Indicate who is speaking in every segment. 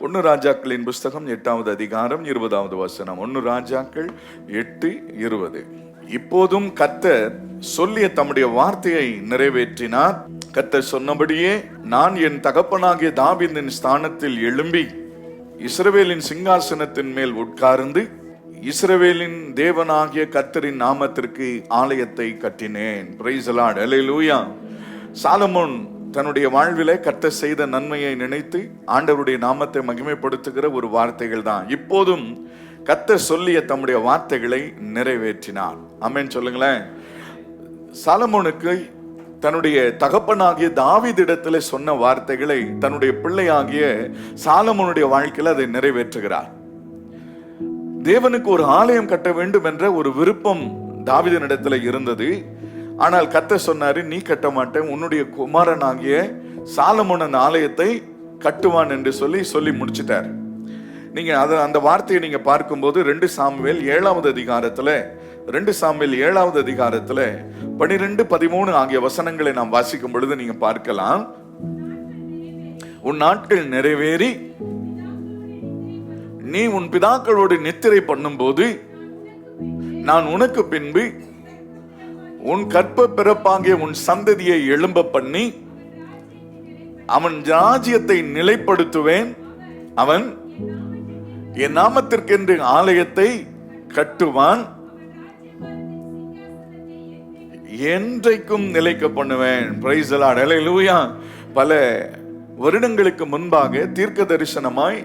Speaker 1: ஒன்னு ராஜாக்களின் புஸ்தகம் 8வது அதிகாரம் 20வது வசனம். 1 ராஜாக்கள் 8:20. இப்போதும் கர்த்தர் சொல்லிய தம்முடைய வார்த்தையை நிறைவேற்றினார். கர்த்தர் சொன்னபடியே நான் என் தகப்பனாகிய தாவீதின் ஸ்தானத்தில் எழும்பி இஸ்ரவேலின் சிங்காசனத்தின் மேல் உட்கார்ந்து இஸ்ரவேலின் தேவனாகிய கர்த்தரின் நாமத்திற்கு ஆலயத்தை கட்டினேன். Praise the Lord, hallelujah. Solomon தன்னுடைய வாழ்விலே கர்த்தர் செய்த நன்மையை நினைத்து ஆண்டவருடைய நாமத்தை மகிமைப்படுத்துகிற ஒரு வார்த்தைகள் தான். இப்போதும் கர்த்தர் சொல்லிய தம்முடைய வார்த்தைகளை நிறைவேற்றினார். ஆமென் சொல்லுங்களேன். சாலமோனுக்கு தன்னுடைய தகப்பனாகிய தாவீதிடத்தில் சொன்ன வார்த்தைகளை தன்னுடைய பிள்ளையாகிய சாலமோனுடைய வாழ்க்கையில் அதை நிறைவேற்றுகிறார். தேவனுக்கு ஒரு ஆலயம் கட்ட வேண்டும் என்ற ஒரு விருப்பம் தாவீதினிடத்தில் இருந்தது. ஆனால் கர்த்தர் சொன்னாரு, நீ கட்ட மாட்டேன், உன்னுடைய குமாரனாகிய சாலமோன் அந்த ஆலயத்தை கட்டுவான் என்று சொல்லி முடிச்சிட்டார். நீங்க அந்த வார்த்தையை நீங்க பார்க்கும்போது 2 சாமுவேல் 7வது அதிகாரத்துல 12-13 ஆகிய வசனங்களை நாம் வாசிக்கும் பொழுது நீங்க பார்க்கலாம். உன் நாட்கள் நிறைவேறி நீ உன் பிதாக்களோடு நித்திரை பண்ணும் போது நான் உனக்கு பின்பு உன் கற்ப பிறப்பாகிய உன் சந்ததியை எழும்ப பண்ணி அவன் ராஜ்யத்தை நிலைப்படுத்துவேன். அவன் என் நாமத்திற்கென்று ஆலயத்தை கட்டுவான், என்றைக்கும் நிலைக்க பண்ணுவேன். பிரைஸ் தி லார்ட், அல்லேலூயா. பல வருடங்களுக்கு முன்பாக தீர்க்க தரிசனமாய்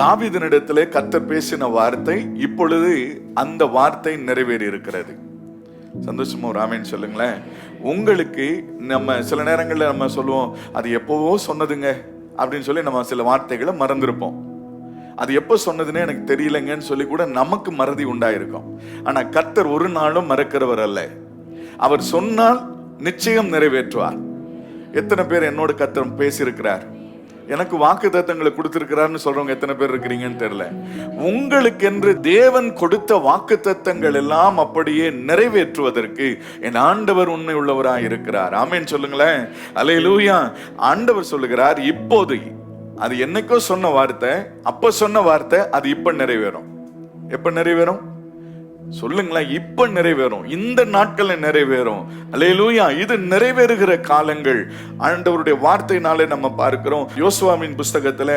Speaker 1: தாவீதினிடத்திலே கர்த்தர் பேசின வார்த்தை இப்பொழுது அந்த வார்த்தை நிறைவேறி இருக்கிறது. சந்தோஷமா ஒரு ஆமென் சொல்லுங்களேன். உங்களுக்கு நம்ம சில நேரங்களில் நம்ம சொல்லுவோம், அது எப்போவோ சொன்னதுங்க அப்படின்னு சொல்லி நம்ம சில வார்த்தைகளை மறந்துருப்போம். அது எப்போ சொன்னதுன்னே எனக்கு தெரியலங்கன்னு சொல்லி கூட நமக்கு மறதி உண்டாயிருக்கும். ஆனா கர்த்தர் ஒரு நாளும் மறக்கிறவர் அல்ல. அவர் சொன்னால் நிச்சயம் நிறைவேற்றுவார். எத்தனை பேர் என்னோட கர்த்தர் பேசியிருக்கிறார், எனக்கு வாக்கு தத்தங்களை கொடுத்திருக்கிறார்னு சொல்றவங்க எத்தனை பேர் இருக்கிறீங்கன்னு தெரியல. உங்களுக்கு என்று தேவன் கொடுத்த வாக்கு தத்தங்கள் எல்லாம் அப்படியே நிறைவேற்றுவதற்கு என் ஆண்டவர் உண்மை உள்ளவராய் இருக்கிறார். ஆமென் சொல்லுங்களேன், அல்லேலூயா. ஆண்டவர் சொல்லுகிறார், இப்போது அது என்னைக்கோ சொன்ன வார்த்தை, அப்ப சொன்ன வார்த்தை அது இப்ப நிறைவேறும். எப்ப நிறைவேறும் சொல்லுங்களேன்? இப்ப நிறைவேறும், இந்த நாட்கள்ல நிறைவேறும். அல்லேலூயா. இது நிறைவேறுகிற காலங்கள் ஆண்டவருடைய வார்த்தையினாலே நம்ம பார்க்கிறோம். யோசுவாவின் புஸ்தகத்துல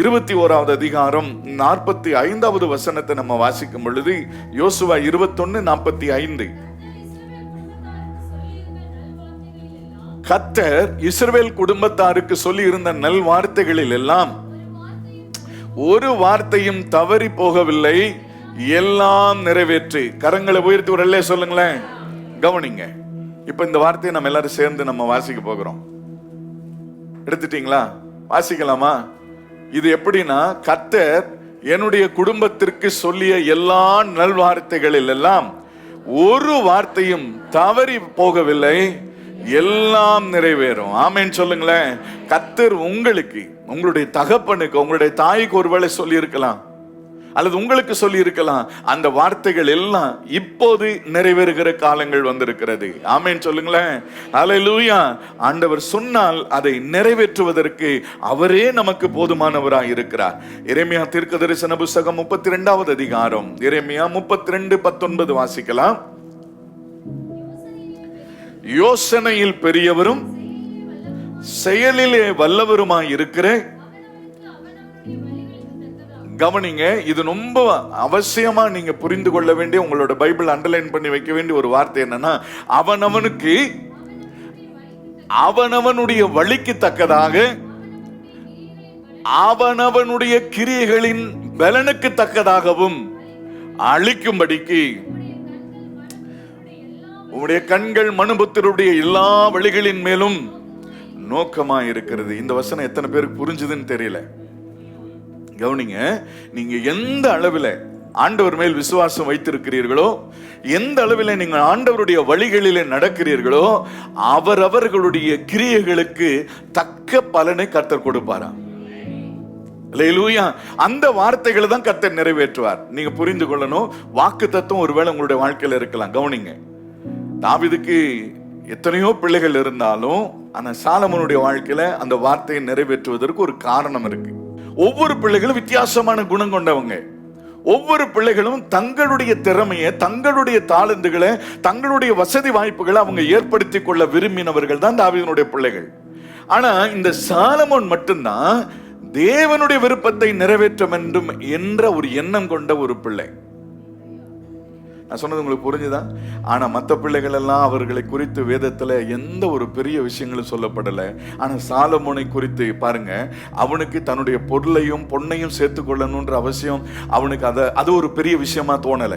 Speaker 1: 21வது அதிகாரம் 45வது வசனத்தை நம்ம வாசிக்கும் பொழுது, யோசுவா 21:45, கர்த்தர் இஸ்ரவேல் குடும்பத்தாருக்கு சொல்லி இருந்த நல் வார்த்தைகளில் எல்லாம் ஒரு வார்த்தையும் தவறி போகவில்லை, எல்லாம் நிறைவேற்றி. கரங்களை உயர்த்தி ஒரு அல்லே சொல்லுங்களேன். கவனிங்க, இப்ப இந்த வார்த்தையை நம்ம எல்லாரும் சேர்ந்து நம்ம வாசிக்க போகிறோம். எடுத்துட்டீங்களா? வாசிக்கலாமா? இது எப்படின்னா, கர்த்தர் என்னுடைய குடும்பத்திற்கு சொல்லிய எல்லா நல்வார்த்தைகளில் எல்லாம் ஒரு வார்த்தையும் தவறி போகவில்லை, எல்லாம் நிறைவேறும். ஆமென் சொல்லுங்களேன். கர்த்தர் உங்களுக்கு, உங்களுடைய தகப்பனுக்கு, உங்களுடைய தாய்க்கு ஒருவேளை சொல்லி இருக்கலாம், அல்லது உங்களுக்கு சொல்லி இருக்கலாம். அந்த வார்த்தைகள் எல்லாம் இப்போது நிறைவேறுகிற காலங்கள் வந்திருக்கிறது. ஆமென் சொல்லுங்களேன். அல்லேலூயா. ஆண்டவர் சொன்னால் அதை நிறைவேற்றுவதற்கு அவரே நமக்கு போதுமானவராய் இருக்கிறார். எரேமியா தீர்க்க தரிசன புஸ்தகம் 32வது அதிகாரம், எரேமியா 32:19 வாசிக்கலாம். யோசனையில் பெரியவரும் செயலிலே வல்லவருமாய் இருக்கிற, கவனிங்க, இது ரொம்ப அவசியமா நீங்க புரிந்து கொள்ள வேண்டிய, உங்களோட பைபிள் அண்டர்லைன் பண்ணி வைக்க வேண்டிய ஒரு வார்த்தை என்னன்னா, அவனவனுக்கு அவனவனுடைய வழிக்கு தக்கதாக அவனவனுடைய கிரியைகளின் பலனுக்கு தக்கதாகவும் அளிக்கும்படிக்கு உங்களுடைய கண்கள் மனுபுத்தருடைய எல்லா வழிகளின் மேலும் நோக்கமா இருக்கிறது. இந்த வசனம் எத்தனை பேருக்கு புரிஞ்சுதுன்னு தெரியல. கவனிங்க, நீங்க எந்த அளவில் ஆண்டவர் மேல் விசுவாசம் வைத்திருக்கிறீர்களோ, எந்த அளவில் நீங்கள் ஆண்டவருடைய வழிகளிலே நடக்கிறீர்களோ, அவரவர்களுடைய கிரியைகளுக்கு தக்க பலனை கர்த்தர் கொடுப்பாராம். அல்லேலூயா. அந்த வார்த்தைகளை தான் கர்த்தர் நிறைவேற்றுவார். நீங்க புரிந்து கொள்ளணும். வாக்கு தத்துவம் ஒருவேளை உங்களுடைய வாழ்க்கையில இருக்கலாம். கவனிங்க, தாவீதுக்கு எத்தனையோ பிள்ளைகள் இருந்தாலும் ஆனா சாலமோனுடைய வாழ்க்கையில அந்த வார்த்தையை நிறைவேற்றுவதற்கு ஒரு காரணம் இருக்கு. ஒவ்வொரு பிள்ளைகளும் வித்தியாசமான குணம் கொண்டவங்க. ஒவ்வொரு பிள்ளைகளும் தங்களுடைய திறமையை, தங்களுடைய தாளந்துகளை, தங்களுடைய வசதி வாய்ப்புகளை அவங்க ஏற்படுத்தி கொள்ள விரும்பினவர்கள் தான் தாவீதுனுடைய பிள்ளைகள். ஆனா இந்த சாலமோன் மட்டும்தான் தேவனுடைய விருப்பத்தை நிறைவேற்ற வேண்டும் என்ற ஒரு எண்ணம் கொண்ட ஒரு பிள்ளை. நான் சொன்னது உங்களுக்கு புரிஞ்சுதா? ஆனா மற்ற பிள்ளைகள் எல்லாம் அவர்களை குறித்து வேதத்துல எந்த ஒரு பெரிய விஷயங்களும் சொல்லப்படல. ஆனா சாலமோனை குறித்து பாருங்க, அவனுக்கு தன்னுடைய பொருளையும் பொன்னையும் சேர்த்து கொள்ளணும்ன்ற அவசியம் அவனுக்கு அது ஒரு பெரிய விஷயமா தோணல.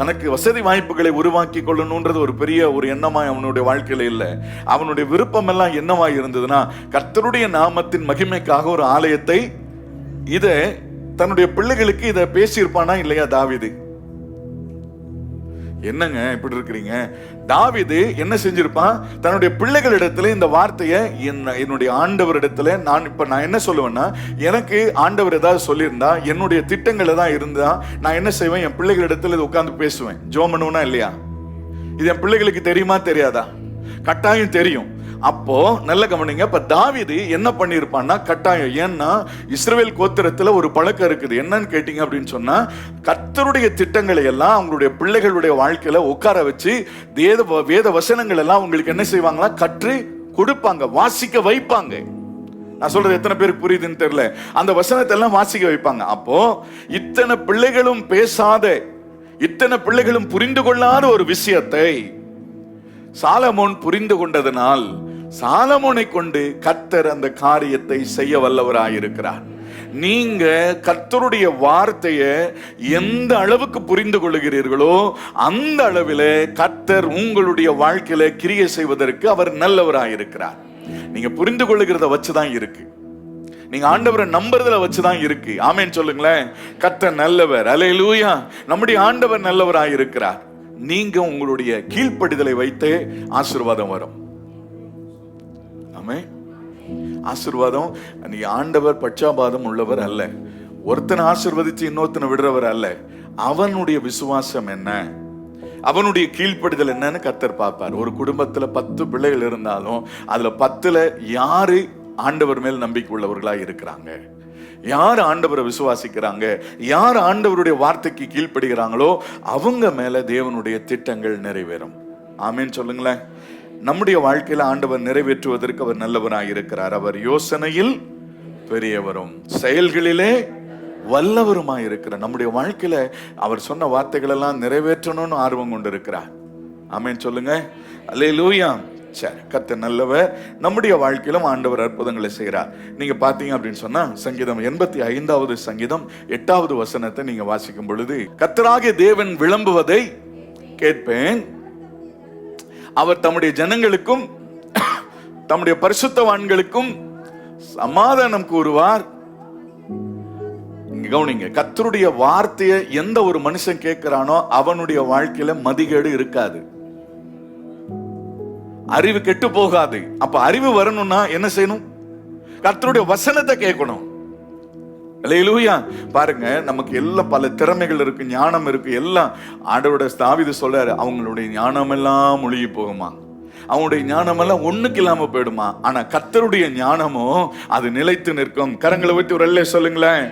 Speaker 1: தனக்கு வசதி வாய்ப்புகளை உருவாக்கி கொள்ளணும்ன்றது ஒரு பெரிய ஒரு எண்ணமாய் அவனுடைய வாழ்க்கையில இல்லை. அவனுடைய விருப்பம் எல்லாம் என்னவாய் இருந்ததுன்னா, கர்த்தருடைய நாமத்தின் மகிமைக்காக ஒரு ஆலயத்தை, இத தன்னுடைய பிள்ளைகளுக்கு இதை பேசியிருப்பானா இல்லையா தாவீது? என்னங்க இப்படி இருக்கிறீங்க? தாவீது என்ன செஞ்சிருப்பான்? தன்னுடைய பிள்ளைகளிடத்துல இந்த வார்த்தையை என்னுடைய ஆண்டவரிடத்துல நான் என்ன சொல்லுவேன்னா, எனக்கு ஆண்டவர் ஏதாவது சொல்லியிருந்தா, என்னுடைய திட்டங்கள் தான் இருந்தா நான் என்ன செய்வேன்? என் பிள்ளைகளிடத்துல இதை உட்கார்ந்து பேசுவேன். ஜெபம் பண்ணுவேனா இல்லையா? இது என் பிள்ளைகளுக்கு தெரியுமா தெரியாதா? கட்டாயம் தெரியும். அப்போ நல்ல கவனிங்க. இப்ப தாவீது என்ன பண்ணிருப்பான்னா கட்டாயம், ஏன்னா இஸ்ரவேல் கோத்திரத்துல ஒரு பழக்கம் இருக்குது. என்னன்னு கேட்டீங்க அப்படின்னு சொன்னா, கர்த்தருடைய திட்டங்களை எல்லாம் அவங்களுடைய பிள்ளைகளுடைய வாழ்க்கையில உட்கார வச்சு வேத வசனங்கள் எல்லாம் உங்களுக்கு என்ன செய்வாங்களா, கற்று கொடுப்பாங்க, வாசிக்க வைப்பாங்க. நான் சொல்றது எத்தனை பேருக்கு புரியுதுன்னு தெரியல. அந்த வசனத்தை எல்லாம் வாசிக்க வைப்பாங்க. அப்போ இத்தனை பிள்ளைகளும் பேசாத, இத்தனை பிள்ளைகளும் புரிந்து கொள்ளாத ஒரு விஷயத்தை சாலமோன் புரிந்து கொண்டதனால், சாலமோனை கொண்டு கர்த்தர் அந்த காரியத்தை செய்ய வல்லவராயிருக்கிறார். நீங்க கர்த்தருடைய வார்த்தையை எந்த அளவுக்கு புரிந்து கொள்கிறீர்களோ அந்த அளவிலே கர்த்தர் உங்களுடைய வாழ்க்கையில கிரியை செய்வதற்கு அவர் நல்லவராயிருக்கிறார். நீங்க புரிந்து கொள்ளுகிறத வச்சுதான் இருக்கு. நீங்க ஆண்டவரை நம்புறதுல வச்சுதான் இருக்கு. ஆமென் சொல்லுங்களேன். கர்த்தர் நல்லவர். அல்லேலூயா. நம்முடைய ஆண்டவர் நல்லவராயிருக்கிறார். நீங்க உங்களுடைய கீழ்ப்படிதலை வைத்தே ஆசீர்வாதம் வரும். ஆமென். ஆசீர்வாதம், நீ ஆண்டவர் பட்சாபாதம் உள்ளவர் அல்ல. ஒருத்தனை ஆசீர்வதிச்சு இன்னொருத்தனை விடுறவர் அல்ல. அவனுடைய விசுவாசம் என்ன, அவனுடைய கீழ்ப்படிதல் என்னன்னு கர்த்தர் பார்ப்பார். ஒரு குடும்பத்துல 10 பிள்ளைகள் இருந்தாலும் அதுல 10ல யாரு ஆண்டவர் மேல் நம்பிக்கை உள்ளவர்களா இருக்கிறாங்க, யார் ஆண்டவரை விசுவாசிக்கிறாங்க, யார் ஆண்டவருடைய வார்த்தைக்கு கீழ்ப்படுகிறாங்களோ அவங்க மேல தேவனுடைய திட்டங்கள் நிறைவேறும். ஆமென் சொல்லுங்களேன். நம்முடைய வாழ்க்கையில ஆண்டவர் நிறைவேற்றுவதற்கு அவர் நல்லவராய் இருக்கிறார். அவர் யோசனையில் பெரியவரும் செயல்களிலே வல்லவருமாய் இருக்கிறார். நம்முடைய வாழ்க்கையில அவர் சொன்ன வார்த்தைகள் எல்லாம் நிறைவேற்றணும்னு ஆர்வம் கொண்டு இருக்கிறார். ஆமென் சொல்லுங்க. அல்லேலூயா. சரி, கர்த்தர் நல்லவர். நம்முடைய வாழ்க்கையிலும் ஆண்டவர் அற்புதங்களை செய்கிறார். நீங்க பாத்தீங்க அப்படின்னு சொன்னா, சங்கீதம் 85வது சங்கீதம் 8வது வசனத்தை நீங்க வாசிக்கும் பொழுது, கர்த்தராகிய தேவன் விளம்புவதை கேட்பேன், அவர் தம்முடைய ஜனங்களுக்கும் தம்முடைய பரிசுத்தவான்களுக்கும் சமாதானம் கூறுவார். கவனிங்க, கர்த்தருடைய வார்த்தையை எந்த ஒரு மனுஷன் கேட்கிறானோ அவனுடைய வாழ்க்கையில மதிகேடு இருக்காது, அறிவு கெட்டு போகாது. அப்ப அறிவு வரணும்னா என்ன செய்யணும்? கர்த்தருடைய வசனத்தை கேட்கணும். அல்லேலூயா. பாருங்க, நமக்கு எல்லாம் பல திறமைகள் இருக்கு, ஞானம் இருக்கு, எல்லாம் ஆண்டவருடைய தாவீது சொல்றாரு, அவங்களுடைய ஞானம் எல்லாம் முழுகி போகுமா, அவனுடைய ஞானம் எல்லாம் ஒண்ணுக்கு இல்லாம போயிடுமா. ஆனா கர்த்தருடைய ஞானமோ அது நிலைத்து நிற்கும். கரங்களை விட்டு ஒரு அல்லே சொல்லுங்களேன்.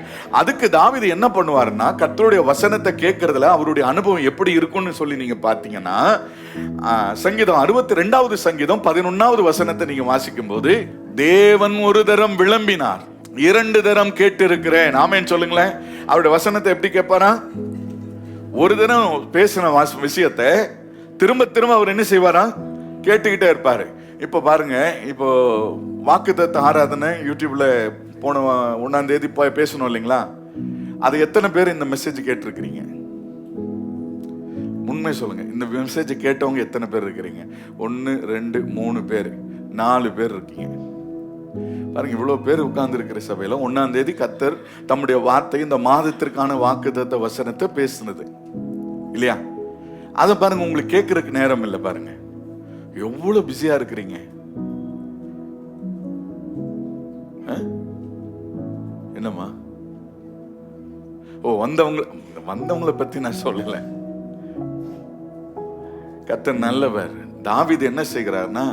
Speaker 1: அதுக்கு தாவீது என்ன பண்ணுவாருன்னா, கர்த்தருடைய வசனத்தை கேட்கறதுல அவருடைய அனுபவம் எப்படி இருக்கும்னு சொல்லி நீங்க பாத்தீங்கன்னா, சங்கீதம் 62வது சங்கீதம் 11வது வசனத்தை நீங்க வாசிக்கும் போது, தேவன் ஒரு தரம் விளம்பினார், 2 தரம் கேட்டு இருக்கிறேன். ஆமென் சொல்லுங்களேன். அவருடைய வசனத்தை எப்படி கேட்பாரா? ஒரு தரம் பேசின விஷயத்தை திரும்ப திரும்ப அவர் என்ன செய்வாரா? கேட்டுக்கிட்டே இருப்பாரு. இப்ப பாருங்க, இப்போ வாக்குத்தத்த ஆராதனை யூடியூப்ல போன 1ஆம் தேதி பேசணும் இல்லைங்களா? அது எத்தனை பேர் இந்த மெசேஜ் கேட்டிருக்கிறீங்க? உண்மை சொல்லுங்க. இந்த மெசேஜ் கேட்டவங்க எத்தனை பேர் இருக்கிறீங்க? 1 2 3 பேர், 4 பேர் இருக்கீங்க. பாருங்க, இவ்வளவு பேர் உட்கார்ந்து இருக்கிற சபையில 1ஆம் தேதி கர்த்தர் தம்முடைய வார்த்தை, இந்த மாதத்திற்கான வாக்குத்தத்த வசனத்தை பேசுனது இல்லையா? அதை பாருங்க, உங்களுக்கு கேட்கறதுக்கு நேரம் இல்லை. பாருங்க எவ்வளவு பிஸியா இருக்கிறீங்க. என்னம்மா? ஓ, வந்தவங்களை பத்தி நான் சொல்லல. கர்த்தர் நல்லவர். தாவீது என்ன செய்கிறார்னா,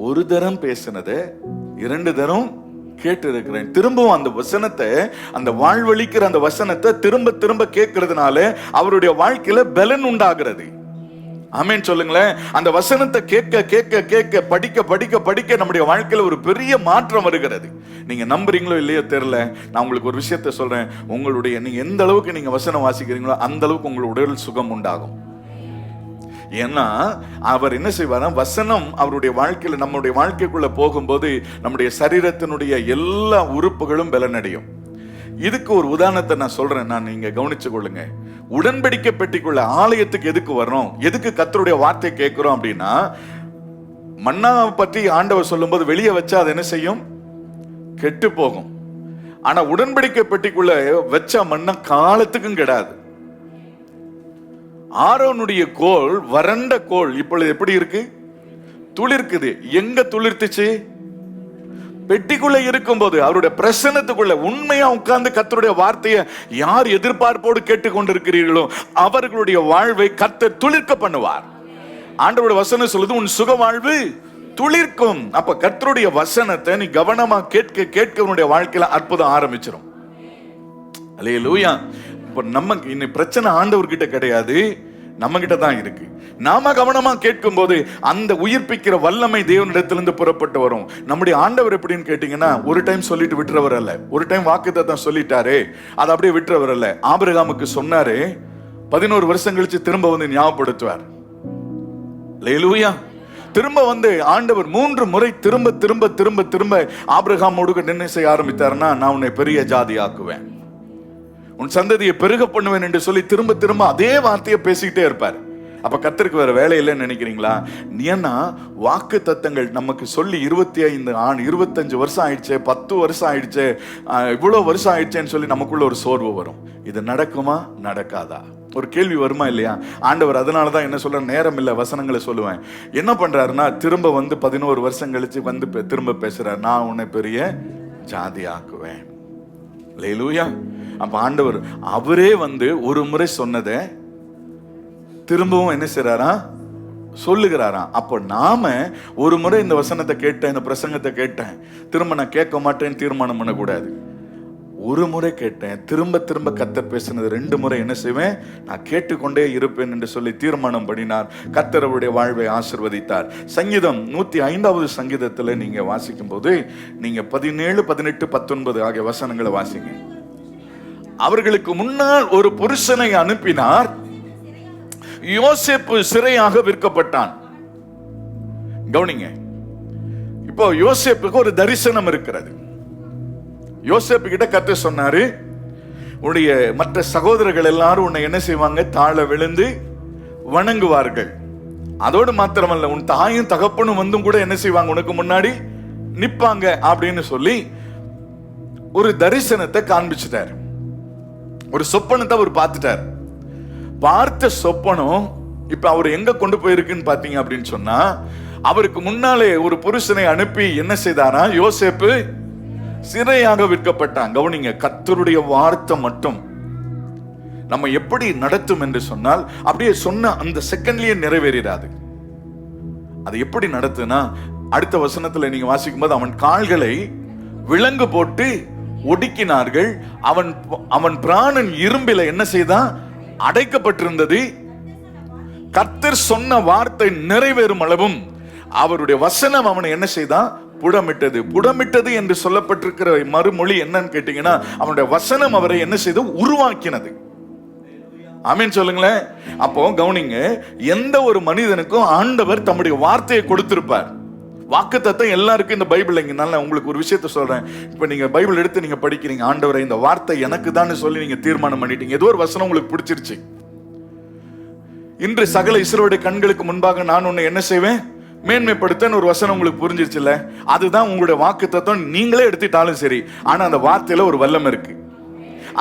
Speaker 1: ஒரு தரம் பேசினதை 2 தரம் கேட்டு இருக்கிறேன். திரும்பவும் அந்த வசனத்தை, அந்த வாழ்வழிக்கிற அந்த வசனத்தை திரும்ப திரும்ப கேட்கறதுனால அவருடைய வாழ்க்கையில பலன் உண்டாகிறது. ஆமென் சொல்லுங்களேன். அந்த வசனத்தை கேட்க கேட்க கேட்க, படிக்க படிக்க படிக்க நம்முடைய வாழ்க்கையில ஒரு பெரிய மாற்றம் வருகிறது. நீங்க நம்புறீங்களோ இல்லையோ தெரியல, நான் உங்களுக்கு ஒரு விஷயத்தை சொல்றேன். உங்களுடைய நீங்க எந்த அளவுக்கு நீங்க வசனம் வாசிக்கிறீங்களோ அந்த அளவுக்கு உங்களுடைய உடல் சுகம் உண்டாகும். ஏன்னா அவர் என்ன செய்வார், வசனம் அவருடைய வாழ்க்கையில, நம்முடைய வாழ்க்கைக்குள்ள போகும்போது நம்முடைய சரீரத்தினுடைய எல்லா உறுப்புகளும் பலனடையும். இதுக்கு ஒரு உதாரணத்தை நான் சொல்றேன், நான் நீங்க கவனிச்சு கொள்ளுங்க. உடன்படிக்கை பெட்டிக்குள்ள ஆலயத்துக்கு எதுக்கு வர்றோம், எதுக்கு கர்த்தருடைய வார்த்தை கேட்கிறோம் அப்படின்னா, மன்னா பற்றி ஆண்டவர் சொல்லும் போது வெளியே வச்சா அது என்ன செய்யும், கெட்டு போகும். ஆனா உடன்படிக்கை பெட்டிக்குள்ள வச்ச மண்ணா காலத்துக்கும் கெடாது. ஆரோனுடைய கோல் வறண்ட கோல் இப்பொழுது எப்படி இருக்கு, துளிர்க்குது. எங்க துளிர்த்துச்சு, பெட்டிக்குள்ள இருக்கும்போது அவருடைய பிரசன்னத்துக்குள்ள உண்மையா உட்கார்ந்து கர்த்தருடைய வார்த்தையை யார் எதிர்பார்ப்போடு கேட்டுக்கொண்டிருக்கிறீர்களோ அவர்களுடைய வாழ்வை கர்த்தர் துளிர்க்க பண்ணுவார். ஆண்டவருடைய வசனம் சொல்லுது, உன் சுக வாழ்வு துளிர்க்கும். அப்ப கர்த்தருடைய வசனத்தை நீ கவனமா கேட்க கேட்க உன்னுடைய வாழ்க்கையில அற்புதம் ஆரம்பிச்சிடும். அல்லேலூயா. இப்ப நம்ம இன்னும் பிரச்சனை ஆண்டவர்கிட்ட கிடையாது, நம்ம கிட்ட தான் இருக்கு. நாம கவனமா கேட்கும் போது அந்த உயிர்ப்பிக்கிற வல்லமை தேவனிடத்திலிருந்து புறப்பட்டு வரும். நம்முடைய ஆண்டவர் எப்படின்னு கேட்டீங்கன்னா, ஒரு டைம் சொல்லிட்டு விட்டுறவர் அல்ல. ஒரு டைம் வாக்குத்தத்தம் சொல்லிட்டாரு, அதை அப்படியே விட்டுறவர் அல்ல. ஆபிரகாமுக்கு சொன்னாரு, 11 வருஷம் கழிச்சு திரும்ப வந்து ஞாபகப்படுத்துவார். அல்லேலூயா. திரும்ப வந்து ஆண்டவர் 3 முறை திரும்ப திரும்ப திரும்ப திரும்ப ஆபிரகாமோடு என்ன செய்ய ஆரம்பித்தார்னா, நான் உன்னை பெரிய ஜாதி ஆக்குவேன், உன் சந்ததியை பெருக பண்ணுவேன் என்று சொல்லி திரும்ப திரும்ப அதே வார்த்தையை பேசிக்கிட்டே இருப்பார். அப்ப கர்த்தருக்கு வேற வேலை இல்லைன்னு நினைக்கிறீங்களா? ஏன்னா வாக்கு தத்தங்கள் நமக்கு சொல்லி 25 வருஷம் ஆயிடுச்சு, 10 வருஷம் ஆயிடுச்சு, இவ்வளவு வருஷம் ஆயிடுச்சேன்னு சொல்லி நமக்குள்ள ஒரு சோர்வு வரும். இது நடக்குமா நடக்காதா ஒரு கேள்வி வருமா இல்லையா? ஆண்டவர் அதனாலதான் என்ன சொல்ற, நேரம் இல்லை வசனங்களை சொல்லுவேன். என்ன பண்றாருன்னா, திரும்ப வந்து 11 வருஷம் கழிச்சு வந்து திரும்ப பேசுறாரு, நான் உன்னை பெரிய ஜாதி ஆக்குவேன். அல்லேலூயா. அப்ப ஆண்டவர் அவரே வந்து ஒரு முறை சொன்னதை திரும்பவும் என்ன செய்றாரா, சொல்லுகிறாராம். அப்போ நாம ஒரு முறை இந்த வசனத்தை கேட்டேன், இந்த பிரசங்கத்தை கேட்டேன், திரும்ப நான் கேட்க மாட்டேன்னு தீர்மானம் பண்ணக்கூடாது. ஒரு முறை கேட்டேன், திரும்ப திரும்ப கர்த்தர் பேசினது 2 முறை என்ன செய்வேன், நான் கேட்டுக்கொண்டே இருப்பேன் என்று சொல்லி தீர்மானம் பண்ணினார். கர்த்தர் அவருடைய வாழ்வை ஆசீர்வதித்தார். சங்கீதம் 105வது சங்கீதத்துல நீங்க வாசிக்கும் போது நீங்க 17, 18, 19 ஆகிய வசனங்களை வாசிங்க. அவர்களுக்கு முன்னால் ஒரு புருஷனை அனுப்பினார், யோசேப்பு சிறையாக விற்கப்பட்டான். கவனிங்க, இப்போ யோசேப்புக்கு ஒரு தரிசனம் இருக்கிறது. யோசேப்பு கிட்ட கர்த்தர் சொன்னாரு, உன்னுடைய மற்ற சகோதரர்கள் எல்லாரும் உன்னை என்ன செய்வாங்க, தாழ விழுந்து வணங்குவார்கள். அதோடு மாத்திரமல்ல, உன் தாயும் தகப்பனும் வந்தும் கூட என்ன செய்வாங்க, உனக்கு முன்னாடி நிப்பாங்க அப்படின்னு சொல்லி ஒரு தரிசனத்தை காண்பிச்சுட்டார். ஒரு சொப்பனத்தை அவர் பார்த்துட்டார். பார்த்த சொப்பனம் இப்ப அவர் எங்க கொண்டு போயிருக்குன்னு பாத்தீங்க அப்படின்னு சொன்னா, அவருக்கு முன்னாலே ஒரு புருஷனை அனுப்பி என்ன செய்தாரா, யோசேப்பு சிறையாக விற்கப்பட்டான். கவனிங்க, கர்த்தருடைய வார்த்தை மட்டும் நம்ம எப்படி நடத்தும் என்று சொன்னால், அப்படியே சொன்ன அந்த செகண்ட்லயே நிறைவேறாது. அது எப்படி நடத்துனா, அடுத்த வசனத்துல நீங்க வாசிக்கும் போது, அவன் கால்களை விலங்கு போட்டு ஒடுக்கினார்கள், அவன் பிராணன் இரும்பில என்ன செய்தான், அடைக்கப்பட்டிருந்தது. கர்த்தர் சொன்ன வார்த்தை நிறைவேறும் அளவும் அவருடைய வசனம் அவனை என்ன செய்தான், புடமிட்டது. புடமிட்டது என்று சொல்லப்பட்டிருக்கிற மறுமொழி என்னன்னு கேட்டீங்கன்னா, அவனுடைய வசனம் அவரை என்ன செய்து உருவாக்கினது. ஆமென் சொல்லுங்களேன். அப்போ கவனிங்க, எந்த ஒரு மனிதனுக்கும் ஆண்டவர் தம்முடைய வார்த்தையை கொடுத்திருப்பார். வாக்குத்தத்தம் எல்லாருக்கும் இந்த பைபிள். இங்க நல்லா உங்களுக்கு ஒரு விஷயத்த சொல்றேன். இப்ப நீங்க பைபிள் எடுத்து நீங்க படிக்கிறீங்க, ஆண்டவரை இந்த வார்த்தை எனக்கு தான் சொல்லி நீங்க தீர்மானம் பண்ணிட்டீங்க. ஏதோ ஒரு வசனம் உங்களுக்கு பிடிச்சிருச்சு. இன்று சகல இஸ்ரவேலுடைய கண்களுக்கு முன்பாக நான் உன்னை என்ன செய்வேன், மேன்மைப்படுத்தன்னு ஒரு வசனம் உங்களுக்கு புரிஞ்சிருச்சு இல்ல? அதுதான் உங்களுடைய வாக்குத்தத்தம். நீங்களே எடுத்துட்டாலும் சரி, ஆனா அந்த வார்த்தையில ஒரு வல்லம் இருக்கு.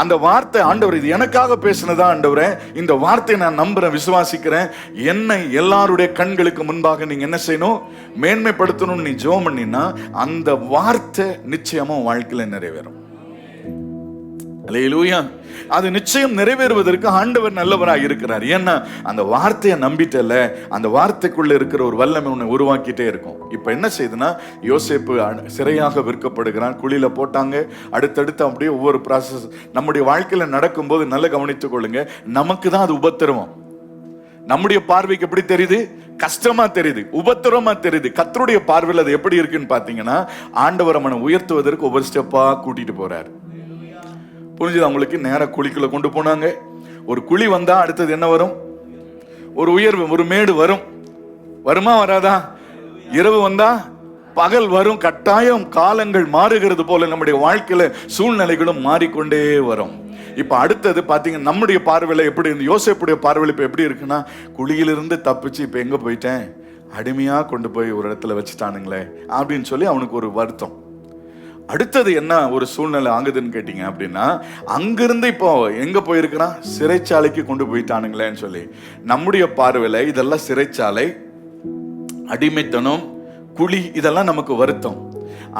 Speaker 1: அந்த வார்த்தை, ஆண்டவர் இது எனக்காக பேசினதா ஆண்டவரே, இந்த வார்த்தையை நான் நம்புறேன், விசுவாசிக்கிறேன், என்னை எல்லாருடைய கண்களுக்கு முன்பாக நீங்க என்ன செய்யணும், மேன்மைப்படுத்தணும். நீ ஜெபம் பண்ணினா அந்த வார்த்தை நிச்சயமா வாழ்க்கையில நிறைவேறும். அல்லேலூயா. அது நிச்சயம் நிறைவேறுவதற்கு ஆண்டவர் நல்லவராக இருக்கிறார். ஏன்னா அந்த வார்த்தையை நம்பிட்டல, அந்த வார்த்தைக்குள்ள இருக்கிற ஒரு வல்லமை உன்னை உருவாக்கிட்டே இருக்கும். இப்ப என்ன செய்யுதுன்னா, யோசேப்பு சிறையாக விற்கப்படுகிறான், குழியில போட்டாங்க. அடுத்தடுத்து அப்படியே ஒவ்வொரு ப்ராசஸ் நம்முடைய வாழ்க்கையில நடக்கும்போது நல்லா கவனித்துக் கொள்ளுங்க. நமக்கு தான் அது உபத்திரவம். நம்முடைய பார்வைக்கு எப்படி தெரியுது? கஷ்டமா தெரியுது, உபத்திரமா தெரியுது. கர்த்தருடைய பார்வையில் அது எப்படி இருக்குன்னு பாத்தீங்கன்னா, ஆண்டவர் அவனை உயர்த்துவதற்கு ஒவ்வொரு ஸ்டெப்பா கூட்டிட்டு போறாரு. புரிஞ்சுது அவங்களுக்கு? நேர குழிக்குள்ள கொண்டு போனாங்க. ஒரு குழி வந்தா அடுத்தது என்ன வரும்? ஒரு உயர்வு, ஒரு மேடு வரும். வருமா வராதா? இரவு வந்தா பகல் வரும். கட்டாயம் காலங்கள் மாறுகிறது போல நம்முடைய வாழ்க்கையில சூழ்நிலைகளும் மாறிக்கொண்டே வரும். இப்ப அடுத்தது பாத்தீங்கன்னா, நம்முடைய பார்வையில எப்படி இருந்து, யோசேப்புடைய பார்வையில இப்ப எப்படி இருக்குன்னா, குழியிலிருந்து தப்பிச்சு இப்ப எங்க போயிட்டேன், அடிமையா கொண்டு போய் ஒரு இடத்துல வச்சுட்டானுங்களே அப்படின்னு சொல்லி அவனுக்கு ஒரு வருத்தம். அடுத்தது என்ன ஒரு சூழ்நிலை ஆகுதுன்னு கேட்டீங்க அப்படின்னா, அங்கிருந்து இப்போ எங்க போயிருக்கிறான்? சிறைச்சாலைக்கு கொண்டு போயிட்டானுங்களேன்னு சொல்லி. நம்முடைய பார்வையில இதெல்லாம் சிறைச்சாலை, அடிமைத்தனம், குழி, இதெல்லாம் நமக்கு வருத்தம்.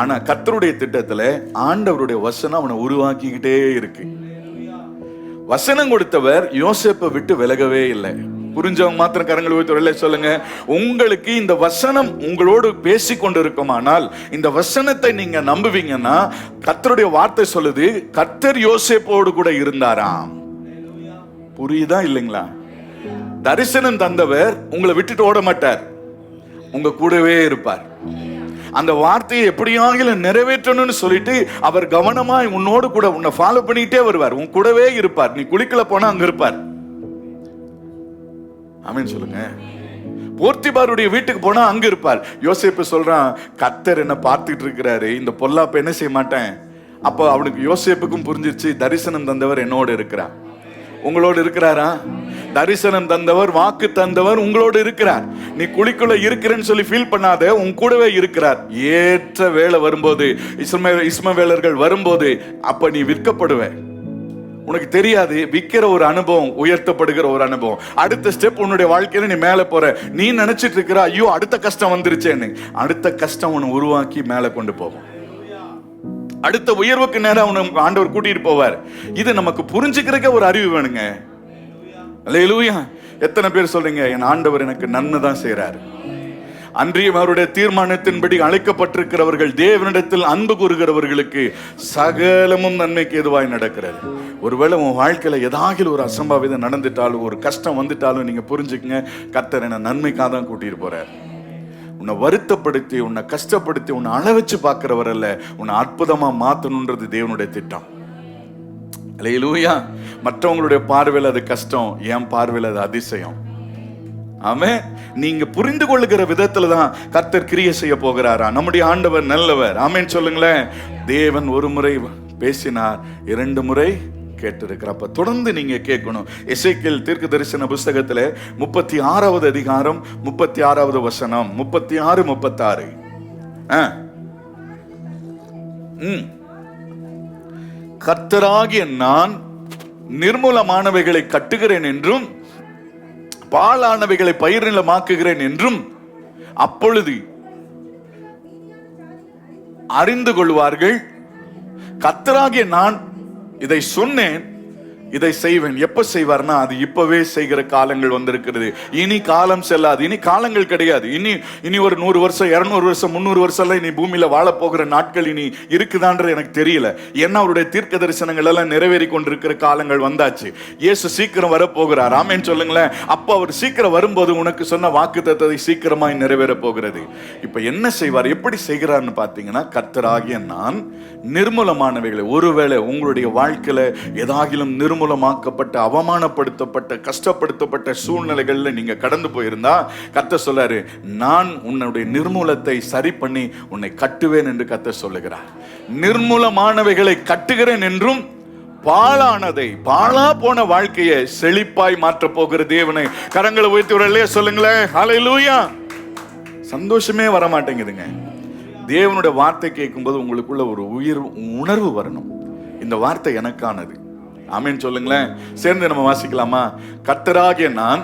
Speaker 1: ஆனா கர்த்தருடைய திட்டத்துல ஆண்டவருடைய வசனம் அவனை உருவாக்கிக்கிட்டே இருக்கு. வசனம் கொடுத்தவர் யோசேப்பை விட்டு விலகவே இல்லை. புரிஞ்சவங்க மாத்திரம் கரங்களை உயர்த்தி சொல்லுங்க. உங்களுக்கு இந்த வசனம் உங்களோடு பேசி கொண்டு இருக்குமானால், இந்த வசனத்தை நீங்க நம்புவீங்கன்னா, கர்த்தருடைய வார்த்தை சொல்லுது, கர்த்தர் யோசேப்போடு கூட இருந்தாராம். புரியுதா இல்லைங்களா? தரிசனம் தந்தவர் உங்களை விட்டுட்டு ஓட மாட்டார், உங்க கூடவே இருப்பார். அந்த வார்த்தையை எப்படியாகிலும் நிறைவேற்றணும்னு சொல்லிட்டு அவர் கவனமாய் உன்னோடு கூட உன்னை ஃபாலோ பண்ணிட்டே வருவார், உன் கூடவே இருப்பார். நீ குளிக்கல போனா அங்க இருப்பார். ஆமென் சொல்லுங்க. போர்த்திபாருடைய வீட்டுக்கு போனா அங்க இருப்பார். யோசேப்பு சொல்றான், கர்த்தர் என்ன பார்த்துட்டு இருக்கிறாரு, இந்த பொல்லாப்ப என்ன செய்ய மாட்டேன். அப்போ அவனுக்கு யோசேப்புக்கும் புரிஞ்சிருச்சு, தரிசனம் தந்தவர் என்னோடு இருக்கிறார். உங்களோடு இருக்கிறாரா? தரிசனம் தந்தவர், வாக்கு தந்தவர் உங்களோடு இருக்கிறார். நீ குழிக்குள்ள இருக்கிறேன்னு சொல்லி ஃபீல் பண்ணாத, உன் கூடவே இருக்கிறார். ஏற்ற வேளை வரும்போது, இஸ்மவேலர்கள் வரும்போது, அப்ப நீ விற்கப்படுவ. உனக்கு தெரியாது, விற்கிற ஒரு அனுபவம், உயர்த்தப்படுகிற ஒரு அனுபவம். அடுத்த ஸ்டெப் உன்னுடைய வாழ்க்கையில நீ மேல போற. நீ நினைச்சிட்டு இருக்கிற, ஐயோ அடுத்த கஷ்டம் வந்துருச்சேன்னு. அடுத்த கஷ்டம் உன்னை உருவாக்கி மேல கொண்டு போகும். அடுத்த உயர்வுக்கு நேரம் அவனை ஆண்டவர் கூட்டிட்டு போவார். இது நமக்கு புரிஞ்சுக்கிறக்க ஒரு அறிவு வேணுங்க. அல்லேலூயா. எத்தனை பேர் சொல்றீங்க, என் ஆண்டவர் எனக்கு நன்மை தான் செய்யறாரு. அன்றியும் அவருடைய தீர்மானத்தின்படி அழைக்கப்பட்டிருக்கிறவர்கள், தேவனிடத்தில் அன்பு கூறுகிறவர்களுக்கு சகலமும் நன்மைக்கு எதுவாய் நடக்கிறது. ஒருவேளை உன் வாழ்க்கையில ஏதாவது ஒரு அசம்பாவிதம் நடந்துட்டாலும், ஒரு கஷ்டம் வந்துட்டாலும், நீங்க புரிஞ்சுக்கங்க, கர்த்தர் என்ன நன்மைக்காக தான் கூட்டிட்டு போறார். உன்னை வருத்தப்படுத்தி, உன்னை கஷ்டப்படுத்தி, உன்னை அளவச்சு பார்க்கிறவர் அல்ல, உன்னை அற்புதமா மாத்தணுன்றது தேவனுடைய திட்டம். அல்லேலூயா. மற்றவங்களுடைய பார்வையில் அது கஷ்டம், என் பார்வையில் அது அதிசயம். ஆமென். நீங்க புரிந்து கொள்ளுகிற விதத்துல தான் கர்த்தர் கிரியை செய்ய போகிறாரா. நம்முடைய ஆண்டவர் நல்லவர். ஆமென் சொல்லுங்களேன். தேவன் ஒரு முறை பேசினார், 2 முறை கேட்டிருக்கிறார். அப்ப தொடர்ந்து நீங்க கேட்கணும். எசேக்கியேல் தீர்க்க தரிசன புஸ்தகத்துல 36வது அதிகாரம் 36வது வசனம், 36, 36. கர்த்தராகிய நான் நிர்மூலமானவைகளை கட்டுகிறேன் என்றும் பாழானவைகளை பயிர் நிலமாக்குகிறேன் என்றும் அப்பொழுது அறிந்து கொள்வார்கள், கர்த்தராகிய நான் இதை சொன்னேன், இதை செய்வேன். எப்ப செய்வார்னா, அது இப்பவே செய்கிற காலங்கள் வந்திருக்கிறது. இனி காலம் செல்லாது, இனி காலங்கள் கிடையாது. இனி ஒரு 100 வருஷம் 200 வருஷம் 300 வருஷம் இனி பூமியில வாழ போகிற நாட்கள் இனி இருக்குதான்றது எனக்கு தெரியல. ஏன்னா அவருடைய தீர்க்க தரிசனங்கள் எல்லாம் நிறைவேறி கொண்டிருக்கிற காலங்கள் வந்தாச்சு. இயேசு சீக்கிரம் வரப்போகிறார். ஆமென் சொல்லுங்களேன். அப்ப அவர் சீக்கிரம் வரும்போது உனக்கு சொன்ன வாக்குத்தத்தத்தை சீக்கிரமாய் நிறைவேற போகிறது. இப்ப என்ன செய்வார், எப்படி செய்கிறார்னு பாத்தீங்கன்னா, கர்த்தராகிய நான் நிர்மூலமானவைகளை, ஒருவேளை உங்களுடைய வாழ்க்கையில ஏதாகிலும் நிர்மூலமாக்கப்பட்ட, அவமானப்படுத்தப்பட்ட, கஷ்டப்படுத்தப்பட்ட சூழ்நிலைகள்ல நீங்க கடந்து போயிருந்தா, கர்த்தர் சொல்றாரு, நான் உன்னுடைய நிர்மூலத்தை சரி பண்ணி உன்னை கட்டுவேன் என்று கர்த்தர் சொல்லுகிறார். நிர்மூலமானவைகளை கட்டுகிறேன் என்றும் பாழானதை, பாழா போன வாழ்க்கையை செழிப்பாய் மாற்ற போகிற தேவனை கரங்களை உயர்த்தி சொல்லுங்களேன். ஹல்லேலூயா. சந்தோஷமே வர மாட்டேங்குதுங்க. தேவனுடைய வார்த்தை கேட்கும்போது உங்களுக்குள்ள ஒரு உணர்வு வரணும், இந்த வார்த்தை எனக்கானது. ஆமென் சொல்லுங்களேன். சேர்ந்து நம்ம வாசிக்கலாமா? கர்த்தராகிய நான்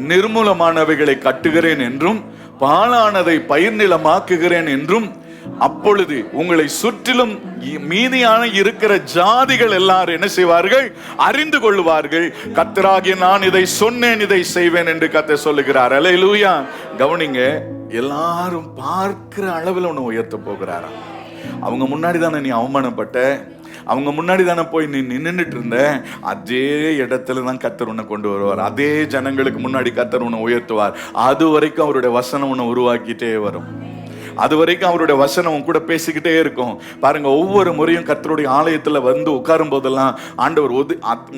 Speaker 1: நிர்மூலமானவைகளை கட்டுகிறேன் என்றும் பாழானதை பயிர் நிலமாக்குகிறேன் என்றும் அப்பொழுது உங்களை சுற்றிலும் மீதியான இருக்கிற ஜாதிகள் எல்லாரும் என்ன செய்வார்கள்? அறிந்து கொள்வார்கள், கர்த்தராகிய நான் இதை சொன்னேன், இதை செய்வேன் என்று கர்த்தர் சொல்லுகிறார். அல்லேலூயா. கவனிங்க, எல்லாரும் பார்க்கிற அளவில் ஒன்று உயர்த்த போகிறாரா? அவங்க முன்னாடி தானே நீ அவமானப்பட்ட, அவங்க முன்னாடி தானே போய் நீ நின்றுட்டு இருந்த, அதே இடத்துல தான் கர்த்தர் உன்னை கொண்டு வருவார். அதே ஜனங்களுக்கு முன்னாடி கர்த்தர் உன்னை உயர்த்துவார். அது வரைக்கும் அவருடைய வசனம் உன்னை உருவாக்கிட்டே வரும். அது வரைக்கும் அவருடைய வசனம் கூட பேசிக்கிட்டே இருக்கும். பாருங்க, ஒவ்வொரு முறையும் கர்த்தருடைய ஆலயத்துல வந்து உட்காரும் போதெல்லாம் ஆண்டவர்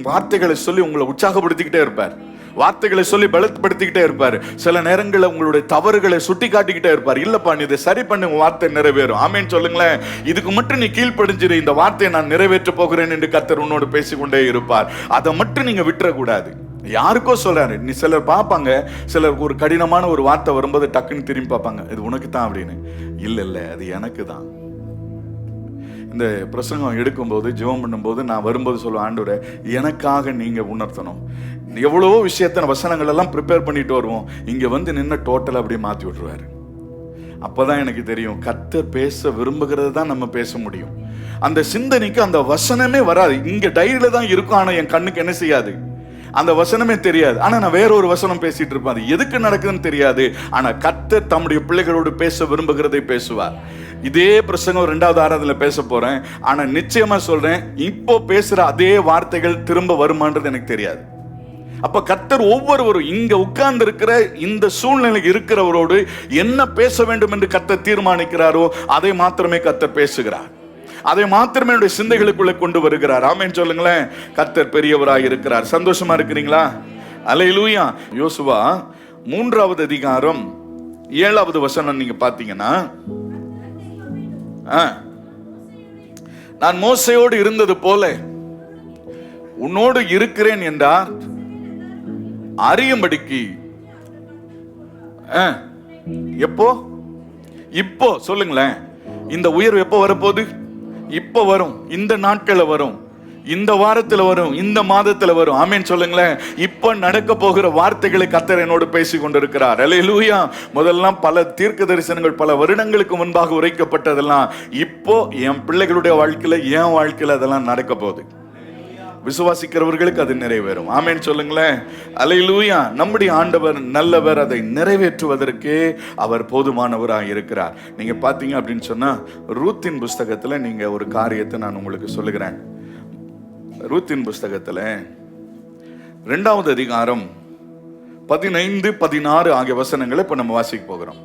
Speaker 1: வார்த்தைகளை சொல்லி உங்களை உற்சாகப்படுத்திக்கிட்டே இருப்பார். வார்த்தைகளை சொல்லி பலப்படுத்திக்கிட்டே இருப்பார். சில நேரங்களில் உங்களுடைய தவறுகளை சுட்டி காட்டிக்கிட்டே இருப்பார். இல்லப்பா, நீ இதை சரி பண்ணி உங்க வார்த்தை நிறைவேறும். ஆமேன்னு சொல்லுங்களேன். இதுக்கு மட்டும் நீ கீழ்ப்படிஞ்சிரு, இந்த வார்த்தையை நான் நிறைவேற்ற போகிறேன் என்று கர்த்தர் உன்னோடு பேசிக்கொண்டே இருப்பார். அதை மட்டும் நீங்க விட்டுறக்கூடாது. யாருக்கோ சொல்றாரு, நீ சிலர் பார்ப்பாங்க, சிலர் ஒரு கடினமான ஒரு வார்த்தை வரும்போது டக்குன்னு திரும்பி பார்ப்பாங்க, இது உனக்கு தான் அப்படின்னு. இல்ல, அது எனக்கு தான். இந்த பிரசங்கம் எடுக்கும்போது, ஜெபம் பண்ணும்போது நான் வரும்போது சொல்லுவேன், ஆண்டவரே எனக்காக நீங்க உணர்த்தணும். எவ்வளவோ விஷயத்த வசனங்கள் எல்லாம் ப்ரிப்பேர் பண்ணிட்டு வருவோம், இங்க வந்து நின்று டோட்டலா அப்படியே மாத்தி விட்டுருவாரு. அப்பதான் எனக்கு தெரியும், கர்த்தர் பேச விரும்புகிறது தான் நம்ம பேச முடியும். அந்த சிந்தனைக்கு அந்த வசனமே வராது. இங்க டைரியில தான் இருக்கும், ஆனா என் கண்ணுக்கு என்ன செய்யாது, அந்த வசனமே தெரியாது. ஆனா நான் வேற ஒரு வசனம் பேசிட்டு இருப்பேன், அது எதுக்கு நடக்குதுன்னு தெரியாது. ஆனா கர்த்தர் தம்முடைய பிள்ளைகளோடு பேச விரும்புகிறதை பேசுவார். இதே பிரசங்கம் 2வது ஆராதனையில பேச போறேன். ஆனா நிச்சயமா சொல்றேன், இப்போ பேசுற அதே வார்த்தைகள் திரும்ப வருமானது எனக்கு தெரியாது. அப்ப கர்த்தர் ஒவ்வொருவரும் இங்க உட்கார்ந்து இருக்கிற இந்த சூழ்நிலையில் இருக்கிறவரோடு என்ன பேச வேண்டும் என்று கர்த்தர் தீர்மானிக்கிறாரோ அதை மாத்திரமே கர்த்தர் பேசுகிறார். அதை மாத்திரமே என்னுடைய சிந்தைகளுக்குள்ள கொண்டு வருகிறார். ஆமென் சொல்லுங்களேன். கர்த்தர் பெரியவராய் இருக்கிறார். சந்தோஷமா இருக்கிறீங்களா? அல்லேலூயா. யோசுவா 3வது அதிகாரம் 7வது வசனம் நீங்க பாத்தீங்கன்னா, நான் மோசையோடு இருந்தது போல உன்னோடு இருக்கிறேன் என்றார், அறியும்படிக்கு. எப்போ? இப்போ சொல்லுங்களேன். இந்த உயர்வு எப்போ வரப்போகுது? இப்ப வரும், இந்த நாட்கள வரும், இந்த வாரத்துல வரும், இந்த மாதத்துல வரும். ஆமென் சொல்லுங்களேன். இப்ப நடக்க போகிற வார்த்தைகளை கர்த்தர் என்னோடு பேசி கொண்டிருக்கிறார். அல்லேலூயா. முதல்லாம் பல தீர்க்க தரிசனங்கள் பல வருடங்களுக்கு முன்பாக உரைக்கப்பட்டதெல்லாம் இப்போ என் பிள்ளைகளுடைய வாழ்க்கையில, என் வாழ்க்கையில அதெல்லாம் நடக்க போகுது. விசுவாசிக்கிறவர்களுக்கு அது நிறைவேறும். ஆமென் சொல்லுங்களேன். அல்லேலூயா. நம்முடைய ஆண்டவர் நல்லவர், அதை நிறைவேற்றுவதற்கு அவர் போதுமானவராக இருக்கிறார். நீங்க பாத்தீங்க அப்படின்னு சொன்னா, ரூத்தின் புஸ்தகத்துல நீங்க ஒரு காரியத்தை நான் உங்களுக்கு சொல்லுகிறேன். ரூத்தின் புஸ்தகத்துல 2வது அதிகாரம் 15, 16 ஆகிய வசனங்களை இப்ப நம்ம வாசிக்க போகிறோம்.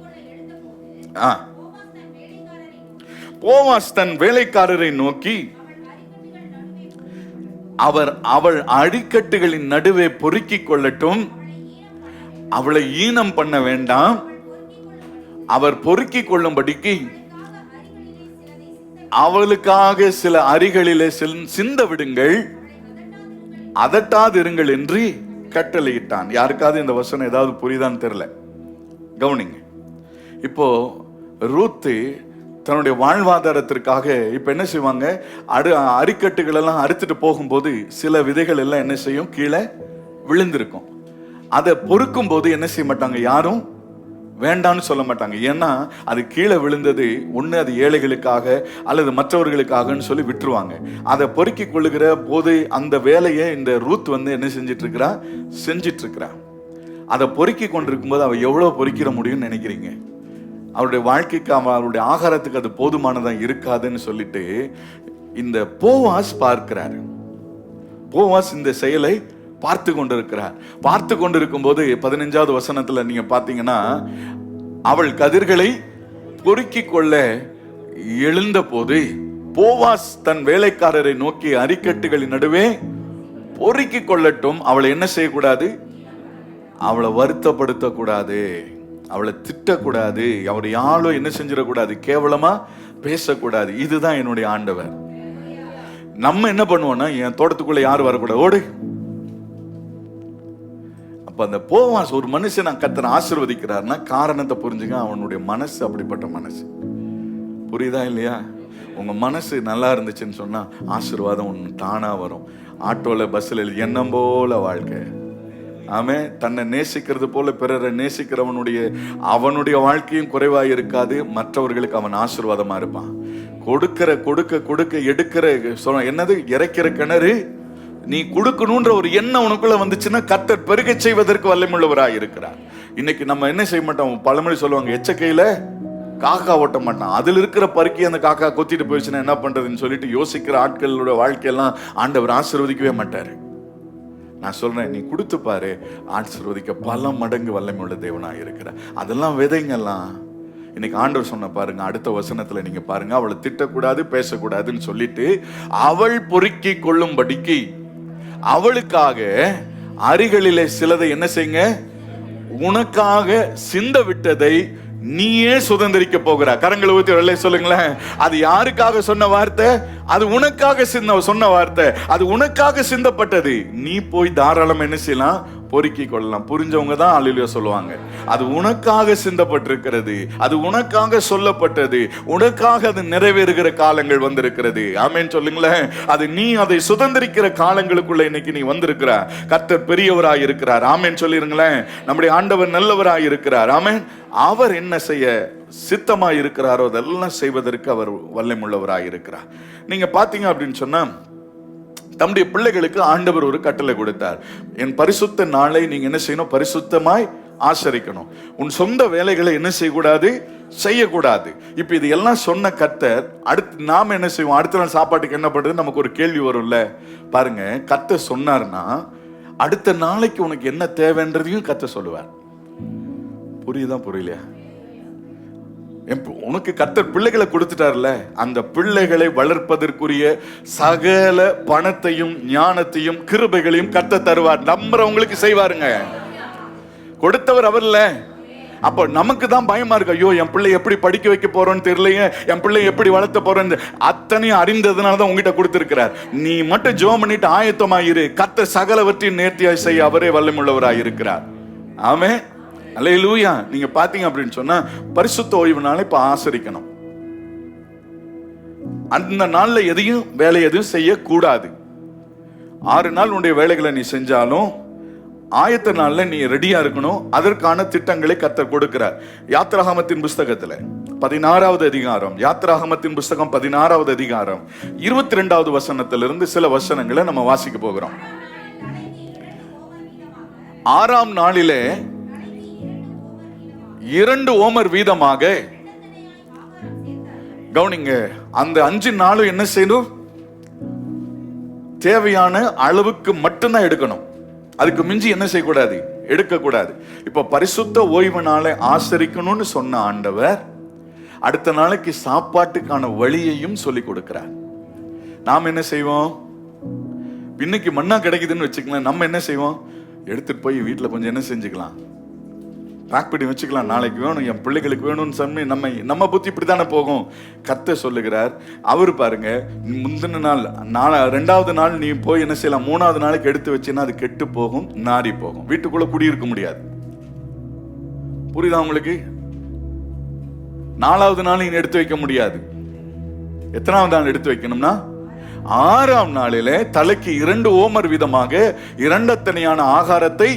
Speaker 1: போவாஸ் தன் வேலைக்காரரை நோக்கி, அவள் அடிக்கட்டுகளின் நடுவே பொறுக்கிக் கொள்ளட்டும், அவளை ஈனம் பண்ண வேண்டாம், அவர் பொறுக்கிக் கொள்ளும்படிக்கு அவளுக்காக சில அரிகளிலே சிந்த விடுங்கள், அதட்டாது இருங்கள் என்று கட்டளையிட்டான். யாருக்காவது இந்த வசனம் ஏதாவது புரியுதான்னு தெரியல. கவனிங்க. இப்போ ரூத்து தன்னுடைய வாழ்வாதாரத்திற்காக இப்ப என்ன செய்வாங்க, அரிக்கட்டுகள் எல்லாம் அறுத்துட்டு போகும்போது சில விதைகள் எல்லாம் என்ன செய்யும், கீழே விழுந்திருக்கும். அதை பொறுக்கும் போது என்ன செய்ய மாட்டாங்க, யாரும் வேண்டான்னு சொல்ல மாட்டாங்க. ஏன்னா அது கீழே விழுந்தது ஒண்ணு அது ஏழைகளுக்காக அல்லது மற்றவர்களுக்காகன்னு சொல்லி விட்டுருவாங்க. அதை பொறுக்கி கொள்ளுகிற போது அந்த வேலையை இந்த ரூத் வந்து என்ன செஞ்சிட்டு இருக்கிறா. அதை பொறுக்கி கொண்டிருக்கும் போது அவ எவ்வளவு பொறுக்கிற முடியும்னு நினைக்கிறீங்க? அவருடைய வாழ்க்கைக்கு, அவருடைய ஆகாரத்துக்கு அது போதுமானதா இருக்காதுன்னு சொல்லிட்டு இந்த போவாஸ் பார்க்கிறார். போவாஸ் இந்த செயலை பார்த்து கொண்டிருக்கிறார். பார்த்து கொண்டிருக்கும் போது 15வது வசனத்துல நீங்க பாத்தீங்கன்னா, அவள் கதிர்களை பொறுக்கிக் கொள்ள எழுந்த போது போவாஸ் தன் வேலைக்காரரை நோக்கி, அரிக்கட்டுகளின் நடுவே பொறுக்கிக் கொள்ளட்டும், அவளை என்ன செய்யக்கூடாது, அவளை வருத்தப்படுத்த கூடாது, அவளை திட்டக்கூடாது, அவர் யாரும் என்ன செஞ்சிடக்கூடாது, கேவலமா பேசக்கூடாது. இதுதான் என்னுடைய ஆண்டவர். நம்ம என்ன பண்ணுவோம்னா, என் தோட்டத்துக்குள்ள யாரும் வரக்கூடாது, ஓடு. அப்ப அந்த போவாஸ் ஒரு மனுஷன் கர்த்தர் ஆசீர்வதிக்கிறார்னா காரணத்தை புரிஞ்சுங்க. அவனுடைய மனசு அப்படிப்பட்ட மனசு. புரியுதா இல்லையா? உங்க மனசு நல்லா இருந்துச்சுன்னு சொன்னா ஆசீர்வாதம் ஒன்று தானா வரும். ஆட்டோல பஸ்ல எண்ணம் போல வாழ்க்கை. ஆமே. தன்னை நேசிக்கிறது போல பிறரை அவனுடைய வாழ்க்கையும் குறைவாக இருக்காது. மற்றவர்களுக்கு அவன் ஆசீர்வாதமா இருப்பான். கொடுக்க எடுக்கிற என்னது இறைக்கிற கிணறு, நீ கொடுக்கணும்ன்ற ஒரு எண்ணம் உனக்குள்ள வந்துச்சுன்னா கர்த்தர் பெருக செய்வதற்கு வல்லமையுள்ளவராய் இருக்கிறார். இன்னைக்கு நம்ம என்ன செய்ய மாட்டோம், பழமொழி சொல்லுவாங்க, எச்சக்கையில காக்கா ஓட்ட மாட்டான். அதுல இருக்கிற பருக்கி அந்த காக்கா கொத்திட்டு போயிடுச்சுன்னா என்ன பண்றதுன்னு சொல்லிட்டு யோசிக்கிற ஆட்களோட வாழ்க்கையெல்லாம் ஆண்டவர் ஆசீர்வதிக்கவே மாட்டாரு. நான் சொல்றேன், நீ கொடுத்து பாரு, ஆசீர்வதிக்க பல மடங்கு வல்லமை உள்ள தேவனாய் இருக்கிறார். அதெல்லாம் விதைங்கெல்லாம் இன்னைக்கு ஆண்டவர் சொன்ன பாருங்க, அடுத்த வசனத்துல நீங்க பாருங்க, அவளை திட்டக்கூடாது பேசக்கூடாதுன்னு சொல்லிட்டு அவள் பொறுக்கி கொள்ளும்படிக்கு அவளுக்காக அரிகளிலே சிலதை என்ன செய்யுங்க, உனக்காக சிந்த விட்டதை நீயே சுதந்திரிக்க போகிற. கரங்களை ஊத்தி சொல்லுங்களேன். அது யாருக்காக சொன்ன வார்த்தை? அது உனக்காக சொன்ன வார்த்தை. அது உனக்காக சிந்தப்பட்டது. நீ போய் தாராளம் என்ன செய்யலாம், பொறுக்கி கொள்ளலாம். புரிஞ்சவங்க தான் அல்லேலூயா சொல்லுவாங்க. அது உனக்காக சிந்தப்பட்டிருக்கிறது, அது உனக்காக சொல்லப்பட்டது, உனக்காக அது நிறைவேறுகிற காலங்கள் வந்திருக்கிறது. ஆமென் சொல்லுங்களேன். அது நீ அதை சுதந்திரிக்கிற காலங்களுக்குள்ள இன்னைக்கு நீ வந்திருக்கிற. கர்த்தர் பெரியவராய் இருக்கிறார். ஆமென் சொல்லிருங்களேன். நம்முடைய ஆண்டவர் நல்லவராய் இருக்கிறார். ஆமென். அவர் என்ன செய்ய சித்தமாய் இருக்கிறாரோ அதெல்லாம் செய்வதற்கு அவர் வல்லமையுள்ளவராய் இருக்கிறார். நீங்க பாத்தீங்க அப்படின்னு சொன்னா, தம்முடைய பிள்ளைகளுக்கு ஆண்டவர் ஒரு கட்டளை கொடுத்தார். என் பரிசுத்த நாளை நீங்க என்ன செய்யணும், பரிசுத்தமாய் ஆசரிக்கணும். உன் சொந்த வேலைகளை என்ன செய்யக்கூடாது, செய்யக்கூடாது. இப்ப இது எல்லாம் சொன்ன கர்த்தர், அடுத்து நாம என்ன செய்வோம், அடுத்த நாள் சாப்பாட்டுக்கு என்ன பண்றது, நமக்கு ஒரு கேள்வி வரும்ல. பாருங்க, கர்த்தர் சொன்னார்னா அடுத்த நாளைக்கு உனக்கு என்ன தேவைன்றதையும் கர்த்தர் சொல்லுவார். புரியுதா புரியலையா? உனக்கு கர்த்தர் பிள்ளைகளை கொடுத்துட்டார்ல, அந்த பிள்ளைகளை வளர்ப்பதற்குரிய சகல பணத்தையும் ஞானத்தையும் கிருபைகளையும் கர்த்தர் தருவார். நம்புறவங்களுக்கு செய்வாருங்க. கொடுத்தவர் அவர் இல்ல. அப்ப நமக்கு தான் பயமா இருக்கு. ஐயோ, என் பிள்ளை எப்படி படிக்க வைக்க போறோன்னு தெரியலையே, என் பிள்ளை எப்படி வளர்த்த போறேன்னு. அத்தனையும் அறிந்ததுனாலதான் உங்ககிட்ட கொடுத்திருக்கிறார். நீ மட்டும் ஜெபம் பண்ணிட்டு ஆயத்தமாயிரு. கர்த்தர் சகலவற்றையும் நேர்த்தியாய் செய்ய அவரே வல்லமையுள்ளவராய் இருக்கிறார். ஆமென். அல்லேலூயா. நீங்க பாத்தீங்க அப்படின்னு சொன்னா, பரிசுத்த ஓய்வு நாளை இப்ப ஆசரிக்கணும். அந்த நாள்ல வேலை எதையும் செய்யக்கூடாது. 6 நாள் உன்னுடைய வேலைகளை நீ செஞ்சாலும் ஆயத்த நாள்ல நீ ரெடியா இருக்கணும். அதற்கான திட்டங்களை கர்த்தர் கொடுக்கிறார். யாத்திராகமத்தின் புஸ்தகத்துல 16வது அதிகாரம், யாத்திராகமத்தின் புஸ்தகம் 16வது அதிகாரம் 22வது வசனத்திலிருந்து சில வசனங்களை நம்ம வாசிக்க போகிறோம். 6ஆம் நாளிலே 2 ஓமர் வீதமாக, கவனிங்க, அந்த 5 நாளும் என்ன செய்யணும், தேவையான அளவுக்கு மட்டும்தான் எடுக்கணும். அதுக்கு மிஞ்சி என்ன செய்யக்கூடாது, எடுக்கக்கூடாது. இப்ப பரிசுத்த ஓய்வு நாளை ஆசரிக்கணும்னு சொன்ன ஆண்டவர் அடுத்த நாளைக்கு சாப்பாட்டுக்கான வழியையும் சொல்லி கொடுக்கிறார். நாம் என்ன செய்வோம், இன்னைக்கு மண்ணா கிடைக்குதுன்னு வச்சுக்கலாம், நம்ம என்ன செய்வோம், எடுத்துட்டு போய் வீட்டுல கொஞ்சம் என்ன செஞ்சுக்கலாம், பேக் பண்ணி வச்சுக்கலாம். நாளைக்கு வேணும், என் பிள்ளைகளுக்கு வேணும்னு சொன்ன நம்ம புத்தி இப்படித்தானே போகும். கர்த்தர் சொல்லுகிறார், அவரு பாருங்க, முந்தின நாள் 2வது நாள் நீ போய் என்ன செய்யலாம், 3வது நாளைக்கு எடுத்து வச்சுன்னா அது கெட்டு போகும், நாரி போகும், வீட்டுக்குள்ள குடியிருக்க முடியாது. புரியுதா உங்களுக்கு? 4வது நாள் நீ எடுத்து வைக்க முடியாது. எத்தனாவது நாள் எடுத்து வைக்கணும்னா 6ஆம் நாளிலே தலைக்கு 2 ஓமர் வீதமாக 2 தனியான ஆகாரத்தை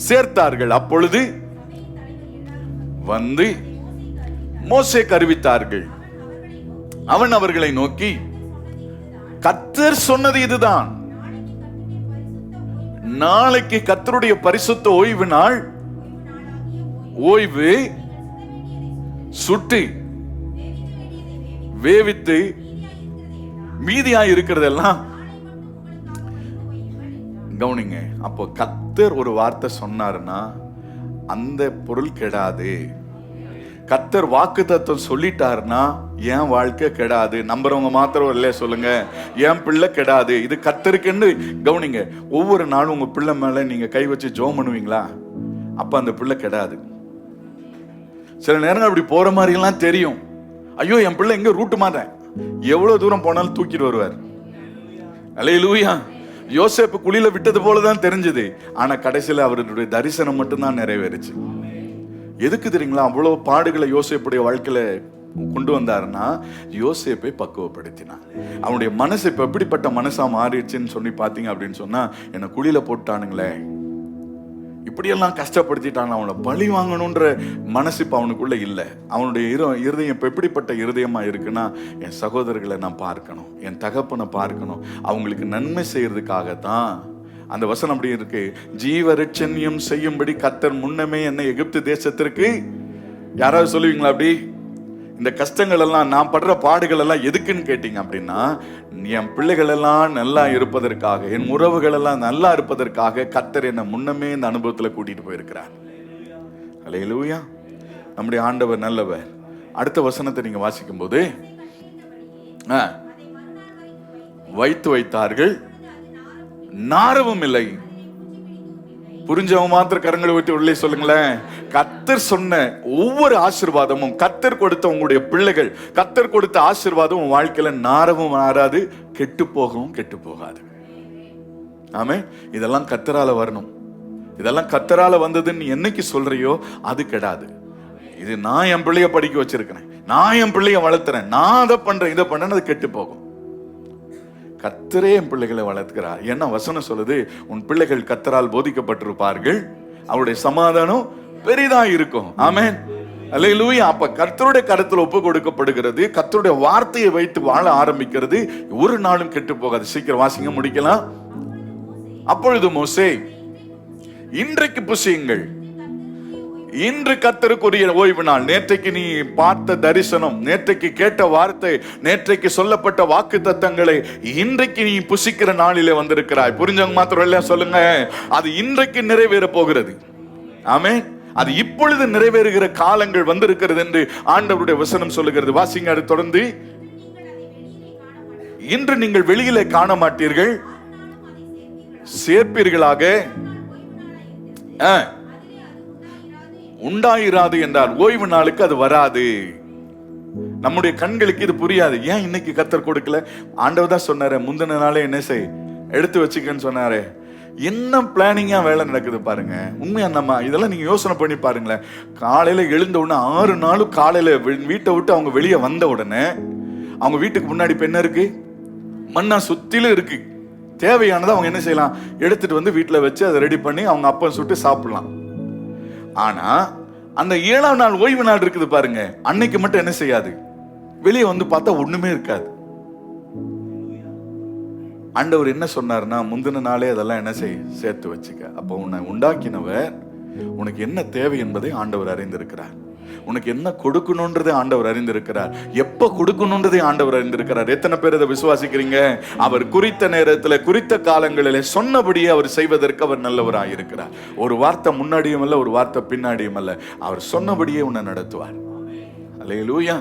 Speaker 1: சேர்த்தார்கள். அப்பொழுது வந்து மோசேக்கு அறிவித்தார்கள். அவன் அவர்களை நோக்கி, கர்த்தர் சொன்னது இதுதான், நாளைக்கு கர்த்தருடைய பரிசுத்த ஓய்வு நாள், ஓய்வு சுட்டு வேவித்து மீதியாய் இருக்கிறதெல்லாம் கவனிங்க. அப்போ கர்த்தர் ஒரு வார்த்தை சொன்னாருன்னா அந்த பொருள் கெடாது. கர்த்தர் வாக்குத்தத்தம் சொல்லிட்டாருன்னா என் வாழ்க்கை கெடாது. நம்புறவங்க மாத்திரம் இல்லையா சொல்லுங்க, என் பிள்ளை கெடாது. இது கர்த்தருக்குன்னு கவனிங்க. ஒவ்வொரு நாளும் உங்க பிள்ளை மேல நீங்க கை வச்சு ஜெபம் பண்ணுவீங்களா, அப்ப அந்த பிள்ளை கெடாது. சில நேரங்கள் அப்படி போற மாதிரி எல்லாம் தெரியும். ஐயோ, என் பிள்ளை எங்க ரூட்டு மாட்டேன், எவ்வளவு தூரம் போனாலும் தூக்கிட்டு வருவார். அல்லேலூயா. யோசேப்பு குழியில விட்டது போலதான் தெரிஞ்சது, ஆனா கடைசியில அவருடைய தரிசனம் மட்டும்தான் நிறைவேறுச்சு. எதுக்கு தெரியுங்களா அவ்வளவு பாடுகளை யோசேப்புடைய வாழ்க்கையில கொண்டு வந்தாருன்னா, யோசேப்பை பக்குவப்படுத்தினார். அவனுடைய மனசு இப்ப எப்படிப்பட்ட மனசா மாறிடுச்சுன்னு சொல்லி பாத்தீங்க அப்படின்னு சொன்னா, என்ன குழியில போட்டானுங்களே, இப்படியெல்லாம் கஷ்டப்படுத்திட்டான், அவனை பழி வாங்கணுன்ற மனசு இப்ப அவனுக்குள்ள இல்லை. அவனுடைய இருதயம் இப்ப எப்படிப்பட்ட இருதயமா இருக்குன்னா, என் சகோதரர்களை நான் பார்க்கணும், என் தகப்பனை பார்க்கணும், அவங்களுக்கு நன்மை செய்யறதுக்காகத்தான். அந்த வசனம் அப்படி இருக்கு, ஜீவரட்சண்யம் செய்யும்படி கர்த்தர் முன்னமே என்னை எகிப்து தேசத்திற்கு, யாராவது சொல்லுவீங்களா அப்படி? இந்த கஷ்டங்கள் எல்லாம், நான் படுற பாடுகள் எல்லாம் எதுக்குன்னு கேட்டீங்க அப்படின்னா, என் பிள்ளைகள் எல்லாம் நல்லா இருப்பதற்காக, என் உறவுகள் எல்லாம் நல்லா இருப்பதற்காக கர்த்தர் என்னை முன்னமே இந்த அனுபவத்துல கூட்டிட்டு போயிருக்கிறார். அல்லேலூயா. நம்முடைய ஆண்டவர் நல்லவர். அடுத்த வசனத்தை நீங்க வாசிக்கும் போது, வைத்து வைத்தார்கள், நாரவும் இல்லை. புரிஞ்சவங்க மாத்திர கரங்களை விட்டு உள்ளே சொல்லுங்களேன். கர்த்தர் சொன்ன ஒவ்வொரு ஆசீர்வாதமும், கர்த்தர் கொடுத்த உங்களுடைய பிள்ளைகள், கர்த்தர் கொடுத்த ஆசீர்வாதம் உன் வாழ்க்கையில நாரவும் மாறாது, கெட்டு போகவும் கெட்டு போகாது. ஆமே. இதெல்லாம் கர்த்தரால வரணும். இதெல்லாம் கர்த்தரால வந்ததுன்னு என்னைக்கு சொல்றியோ அது கெடாது. இது நான் என் பிள்ளைய படிக்க வச்சிருக்கிறேன், நான் என் பிள்ளைய வளர்த்துறேன், நான் அதை பண்றேன், இதை பண்றேன்னு அது கெட்டு போகும். கர்த்தரே என் பிள்ளைகளை வளர்க்கிறார். என்ன வசனம் சொல்லுது? உன் பிள்ளைகள் கர்த்தரால் போதிக்கப்பட்டிருப்பார்கள், அவருடைய சமாதானம் பெரிதா இருக்கும். ஆமென். அல்லேலூயா. அப்ப கர்த்தருடைய கருத்துல ஒப்பு கொடுக்கப்படுகிறது, கர்த்தருடைய வார்த்தையை வைத்து வாழ ஆரம்பிக்கிறது, ஒரு நாளும் கெட்டு போகாது. சீக்கிரம் வாசிங்க, முடிக்கலாம். அப்பொழுது மோசே, இன்றைக்கு புசியுங்கள், இன்று கர்த்தருக்குரிய ஓய்வு நாள். நேற்றைக்கு நீ பார்த்த தரிசனம், நேற்றைக்கு கேட்ட வார்த்தை, நேற்றைக்கு சொல்லப்பட்ட வாக்கு தத்தங்களை இன்றைக்கு நீ புசிக்கிற நாளிலே வந்திருக்கிறாய். புரிஞ்சவங்க மாத்திரம் இல்லையா சொல்லுங்க. அது இன்றைக்கு நிறைவேற போகிறது. ஆமென். அது இப்பொழுது நிறைவேறுகிற காலங்கள் வந்திருக்கிறது என்று ஆண்டவருடைய வசனம் சொல்லுகிறது. வாசிங்க அது தொடர்ந்து. இன்று நீங்கள் வெளியிலே காண மாட்டீர்கள், சேர்ப்பீர்களாக. உண்டாயிராது என்றார். ஓய்வு நாளுக்கு அது வராது. நம்முடைய கண்களுக்கு இது புரியாது. ஏன் இன்னைக்கு கர்த்தர் கொடுக்கல? ஆண்டவர் தான் சொன்னாரு, முந்தின நாளே என்ன செய், எடுத்து வச்சுக்கன்னு சொன்னாரு. என்ன பிளானிங்கா வேலை நடக்குது பாருங்க. உண்மையா நம்ம இதெல்லாம் நீங்க யோசனை பண்ணி பாருங்களேன். காலையில எழுந்த உடனே 6 நாளும் காலையில வீட்டை விட்டு அவங்க வெளியே வந்த உடனே அவங்க வீட்டுக்கு முன்னாடி என்ன இருக்கு? மண்ணா சுத்திலும் இருக்கு. தேவையானதை அவங்க என்ன செய்யலாம், எடுத்துட்டு வந்து வீட்டுல வச்சு அதை ரெடி பண்ணி அவங்க அப்பம் சுட்டு சாப்பிடலாம். ஆனா அந்த 7ஆம் நாள் ஓய்வு நாள் இருக்குது பாருங்க, அன்னைக்கு மட்டும் என்ன செய்யாது, வெளியே வந்து பார்த்தா ஒண்ணுமே இருக்காது. ஆண்டவர் என்ன சொன்னார்னா, முந்தின நாளே அதெல்லாம் என்ன செய், சேர்த்து வச்சுக்க. அப்போ உன்னை உண்டாக்கினவர் உனக்கு என்ன தேவை என்பதை ஆண்டவர் அறிந்திருக்கிறார். உனக்கு என்ன கொடுக்கணும்ன்றதை ஆண்டவர் அறிந்திருக்கிறார். எப்ப கொடுக்கணும்ன்றதை ஆண்டவர் அறிந்திருக்கிறார். எத்தனை பேர் அதை விசுவாசிக்கிறீங்க? அவர் குறித்த நேரத்தில், குறித்த காலங்களிலே சொன்னபடியே அவர் செய்வதற்கு அவர் நல்லவராக இருக்கிறார். ஒரு வார்த்தை முன்னாடியும் அல்ல, ஒரு வார்த்தை பின்னாடியும் அல்ல, அவர் சொன்னபடியே உன்னை நடத்துவார். அல்லேலூயா.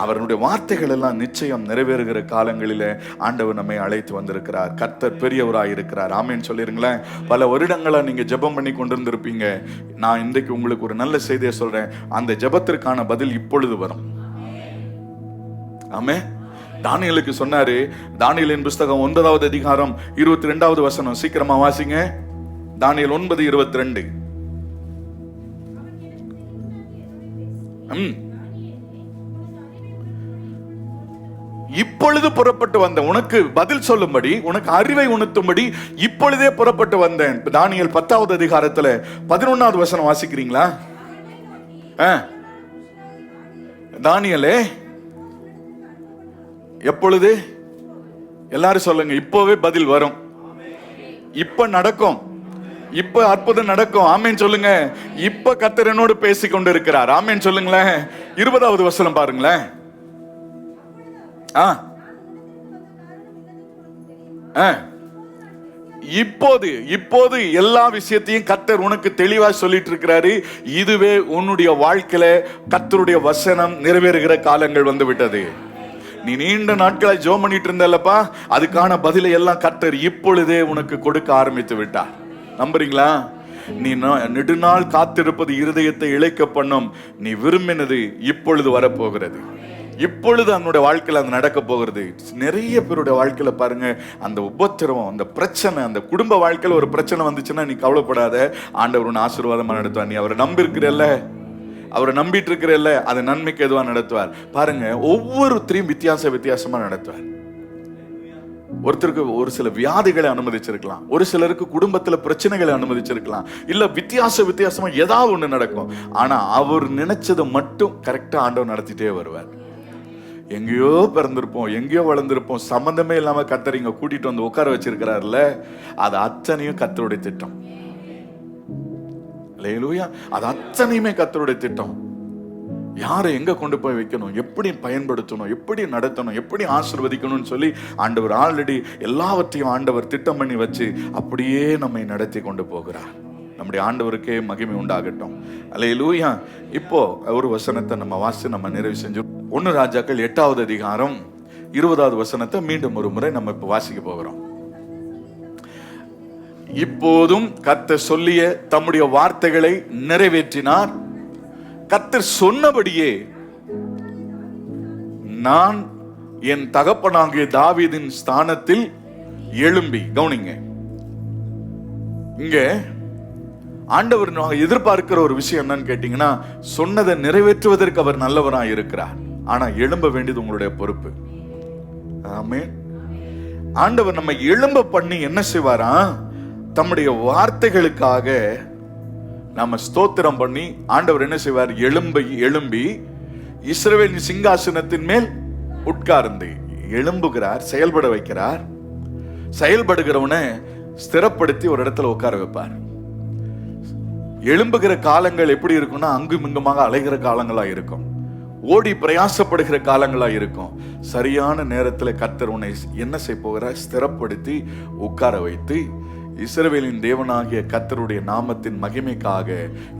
Speaker 1: அவருடைய வார்த்தைகள் எல்லாம் நிச்சயம் நிறைவேறுகிற காலங்களிலே ஆண்டவர் நம்மை அழைத்து வந்திருக்கிறார். கர்த்தர் பெரியவராய் இருக்கிறார். ஆமென் சொல்லிருங்களேன். பல வருடங்களா நீங்க ஜெபம் பண்ணி கொண்டிருந்திருப்பீங்க. நான் இன்றைக்கு உங்களுக்கு ஒரு நல்ல செய்தியை சொல்றேன். அந்த ஜெபத்திற்கான பதில் இப்பொழுது வரும். ஆமென். தானியேலுக்கு சொன்னாரு. தானியேலின் புஸ்தகம் 9வது அதிகாரம் 22வது வசனம். சீக்கிரமா வாசிங்க. தானியேல் 9:22. இப்பொழுது புறப்பட்டு வந்த உனக்கு பதில் சொல்லும்படி, உனக்கு அறிவை உணர்த்தும்படி இப்பொழுதே புறப்பட்டு வந்தேன். தானியேல் 10வது அதிகாரத்துல 11வது வசனம் வாசிக்கிறீங்களா? தானியேலே எப்பொழுது? எல்லாரும் சொல்லுங்க. இப்பவே பதில் வரும். இப்ப நடக்கும். இப்ப அற்புதம் நடக்கும். ஆமென் சொல்லுங்க. இப்ப கர்த்தர் என்னோடு பேசிக் கொண்டு இருக்கிறார். ஆமென் சொல்லுங்களேன். 20வது வசனம் பாருங்களேன். இப்போது எல்லா விஷயத்தையும் கர்த்தர் உனக்கு தெளிவா சொல்லிட்டு இருக்கிறாரு. இதுவே உன்னுடைய வாழ்க்கையில கர்த்தருடைய வசனம் நிறைவேறுகிற காலங்கள் வந்து விட்டது. நீ நீண்ட நாட்களை ஜெபம் பண்ணிட்டு இருந்தல்லப்பா, அதுக்கான பதிலை எல்லாம் கர்த்தர் இப்பொழுதே உனக்கு கொடுக்க ஆரம்பித்து விட்டார். நம்புறீங்களா? நீ நெடுநாள் காத்திருப்பது இருதயத்தை இழைக்க பண்ணும். நீ விரும்பினது இப்பொழுது வரப்போகிறது. இப்பொழுது அவனுடைய வாழ்க்கையில் அது நடக்க போகிறது. நிறைய பேருடைய வாழ்க்கையில பாருங்க, அந்த உபத்திரவம், அந்த பிரச்சனை, அந்த குடும்ப வாழ்க்கையில ஒரு பிரச்சனை வந்துச்சுன்னா நீ கவலைப்படாத. ஆண்டவர் உன்னை ஆசீர்வாதமா நடத்துவார். நீ அவரை நம்பி இருக்கிறல்ல, அவரை நம்பிட்டு இருக்கிறல்ல, அது நன்மைக்கு எதுவா நடத்துவார். பாருங்க, ஒவ்வொருத்தரையும் வித்தியாசமா நடத்துவார். ஒருத்தருக்கு ஒரு சில வியாதிகளை அனுமதிச்சிருக்கலாம், ஒரு சிலருக்கு குடும்பத்துல பிரச்சனைகளை அனுமதிச்சிருக்கலாம், இல்ல வித்தியாசமா ஏதாவது ஒண்ணு நடக்கும். ஆனா அவர் நினைச்சதை மட்டும் கரெக்டா ஆண்டவர் நடத்திட்டே வருவார். எங்கேயோ பிறந்திருப்போம், எங்கேயோ வளர்ந்திருப்போம், சம்பந்தமே இல்லாம கர்த்தர் இங்க கூட்டிட்டு வந்து உட்கார வச்சிருக்கிறாருல, அது அத்தனையும் கர்த்தருடைய திட்டம். அல்லேலூயா. அது அத்தனையுமே கர்த்தருடைய திட்டம். யாரை எங்க கொண்டு போய் வைக்கணும், எப்படி பயன்படுத்தணும், எப்படி நடத்தணும், எப்படி ஆசீர்வதிக்கணும்னு சொல்லி ஆண்டவர் ஆல்ரெடி எல்லாவற்றையும் ஆண்டவர் திட்டம் பண்ணி வச்சு அப்படியே நம்மை நடத்தி கொண்டு போகிறார். நம்முடைய ஆண்டவருக்கே மகிமை உண்டாகட்டும். அல்லேலூயா. இப்போ ஒரு வசனத்தை நம்ம வாசி நம்ம நிறைவு செஞ்சு 1 ராஜாக்கள் 8வது அதிகாரம் 20வது வசனத்தை மீண்டும் ஒரு முறை நம்ம இப்ப வாசிக்க போகிறோம். இப்போதும் கர்த்தர் சொல்லிய தம்முடைய வார்த்தைகளை நிறைவேற்றினார். கர்த்தர் சொன்னபடியே நான் என் தகப்பனாகிய தாவீதின் ஸ்தானத்தில் எழும்பி, கவனிங்க, இங்க ஆண்டவர் எதிர்பார்க்கிற ஒரு விஷயம் என்னன்னு கேட்டீங்கன்னா, சொன்னதை நிறைவேற்றுவதற்கு அவர் நல்லவராய் இருக்கிறார். ஆனா எழும்ப வேண்டியது உங்களுடைய பொறுப்பு. ஆமென். ஆண்டவர் நம்ம எழும்ப பண்ணி என்ன செய்வாரா, தம்முடைய வார்த்தைகளுக்காக நம்ம ஸ்தோத்திரம் பண்ணி ஆண்டவர் என்ன செய்வார், எழும்பி இஸ்ரவேலின் சிங்காசனத்தின் மேல் உட்கார்ந்து எழும்புகிறார், செயல்பட வைக்கிறார். செயல்படுகிறவனை ஸ்திரப்படுத்தி ஒரு இடத்துல உட்கார வைப்பார். எழும்புகிற காலங்கள் எப்படி இருக்கும்னா, அங்கும் இங்குமாக அலைகிற காலங்களா இருக்கும், ஓடி பிரயாசப்படுகிற காலங்களா இருக்கும். சரியான நேரத்துல கர்த்தர் உன்னை என்ன செய்ய போகிறார், ஸ்திரப்படுத்தி உட்கார வைத்து இஸ்ரவேலின் தேவனாகிய கர்த்தருடைய நாமத்தின் மகிமைக்காக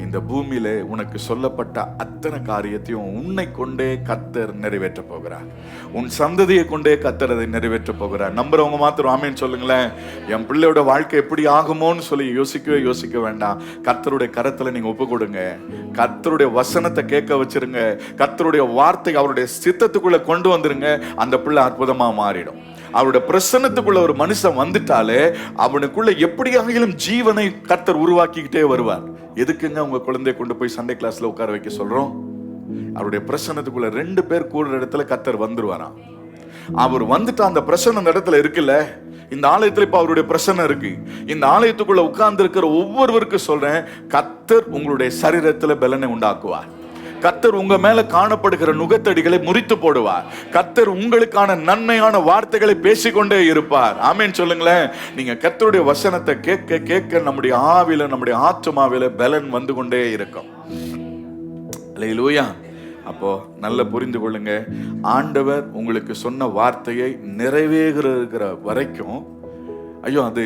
Speaker 1: இந்த பூமியில உனக்கு சொல்லப்பட்ட அத்தனை காரியத்தையும் உன்னை கொண்டே கர்த்தர் நிறைவேற்ற போகிறார். உன் சந்ததியை கொண்டே கர்த்தர் அதை நிறைவேற்ற போகிறார். நம்புறவங்க மாத்திரம் ஆமேன்னு சொல்லுங்களேன். என் பிள்ளையோட வாழ்க்கை எப்படி ஆகுமோன்னு சொல்லி யோசிக்க வேண்டாம். கர்த்தருடைய கரத்துல நீங்க ஒப்பு கொடுங்க. கர்த்தருடைய வசனத்தை கேட்க வச்சிருங்க. கர்த்தருடைய வார்த்தை அவருடைய சித்தத்துக்குள்ள கொண்டு வந்துருங்க. அந்த பிள்ளை அற்புதமா மாறிடும். அவருடைய பிரசன்னத்துக்குள்ள ஒரு மனுஷன் வந்துட்டாலே அவனுக்குள்ள எப்படியாகிலும் ஜீவனை கர்த்தர் உருவாக்கிக்கிட்டே வருவார். எதுக்குங்க உங்க குழந்தைய கொண்டு போய் சண்டே கிளாஸ்ல உட்கார வைக்க சொல்றோம்? அவருடைய பிரசன்னத்துக்குள்ள 2 பேர் கூடுற இடத்துல கர்த்தர் வந்துருவாராம். அவர் வந்துட்டு அந்த பிரசன்னம் அந்த இடத்துல இருக்குல்ல, இந்த ஆலயத்துல இப்ப அவருடைய பிரசன்னம் இருக்கு. இந்த ஆலயத்துக்குள்ள உட்கார்ந்து இருக்கிற ஒவ்வொருவருக்கும் சொல்றேன், கர்த்தர் உங்களுடைய சரீரத்துல பலனை உண்டாக்குவார். கர்த்தர் உங்க மேல காணப்படுகிற நுகத்தடிகளை முறித்து போடுவார். கர்த்தர் உங்களுக்கான நன்மையான வார்த்தைகளை பேசிக்கொண்டே இருப்பார். ஆமேன் சொல்லுங்களேன். நீங்க கர்த்தருடைய வசனத்தை கேட்க கேட்க நம்முடைய ஆவில, நம்முடைய ஆத்துமாவில பலன் வந்து கொண்டே இருக்கும். அல்லேலூயா. அப்போ நல்ல புரிந்து கொள்ளுங்க, ஆண்டவர் உங்களுக்கு சொன்ன வார்த்தையை நிறைவேறுகிற வரைக்கும், ஐயோ அது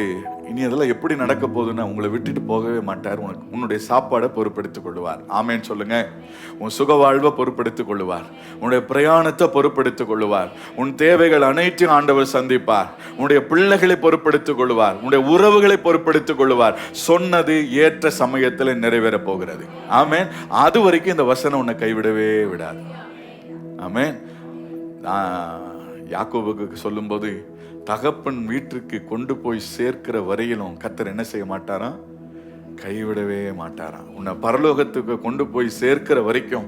Speaker 1: இனி அதெல்லாம் எப்படி நடக்க போகுதுன்னு உங்களை விட்டுட்டு போகவே மாட்டார். உன்னுடைய சாப்பாடை பொறுப்பெடுத்துக் கொள்ளுவார். ஆமேன்னு சொல்லுங்க. உன் சுக வாழ்வை பொறுப்பெடுத்துக் கொள்ளுவார். உன்னுடைய பிரயாணத்தை பொறுப்பெடுத்துக் கொள்ளுவார். உன் தேவைகள் அனைத்தையும் ஆண்டவர் சந்திப்பார். உன்னுடைய பிள்ளைகளை பொறுப்பெடுத்துக் கொள்ளுவார். உன்னுடைய உறவுகளை பொறுப்பெடுத்துக் கொள்ளுவார். சொன்னது ஏற்ற சமயத்தில் நிறைவேற போகிறது. ஆமேன். அது வரைக்கும் இந்த வசனம் உன்னை கைவிடவே விடாது. ஆமேன். யாக்கோபுக்கு சொல்லும் போது, தகப்பன் வீட்டிற்கு கொண்டு போய் சேர்க்கிற வரையிலும் கர்த்தர் என்ன செய்ய மாட்டாராம், கைவிடவே மாட்டாராம். உன்னை பரலோகத்துக்கு கொண்டு போய் சேர்க்கிற வரைக்கும்,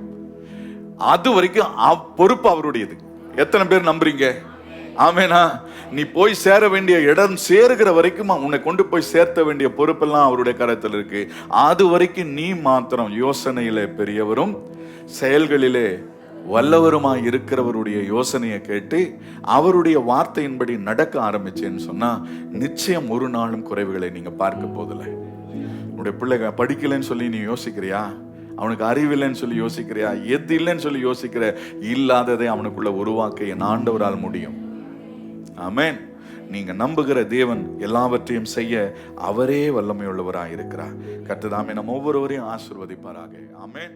Speaker 1: அது வரைக்கும் பொறுப்பு அவருடையது. எத்தனை பேர் நம்புறீங்க? ஆமேனா? நீ போய் சேர வேண்டிய இடம் சேருகிற வரைக்கும் உன்னை கொண்டு போய் சேர்த்த வேண்டிய பொறுப்பெல்லாம் அவருடைய கரத்தில் இருக்கு. அது வரைக்கும் நீ மாத்திரம் யோசனையிலே பெரியவரும் செயல்களிலே வல்லவருமாய் இருக்கிறவருடைய யோசனையை கேட்டு அவருடைய வார்த்தையின்படி நடக்க ஆரம்பிச்சேன்னு சொன்னா நிச்சயம் ஒரு நாளும் குறைவுகளை நீங்க பார்க்க போதில்லை. உன்னுடைய பிள்ளைங்க படிக்கலன்னு சொல்லி நீ யோசிக்கிறியா? அவனுக்கு அறிவில்லைன்னு சொல்லி யோசிக்கிறியா? எது இல்லைன்னு சொல்லி யோசிக்கிற? இல்லாததை அவனுக்குள்ள உருவாக்க என் ஆண்டவரால் முடியும். ஆமென். நீங்க நம்புகிற தேவன் எல்லாவற்றையும் செய்ய அவரே வல்லமை உள்ளவராய் இருக்கிறார். கர்த்தர் தாமே நம்ம ஒவ்வொருவரையும் ஆசீர்வதிப்பாராக. ஆமென்.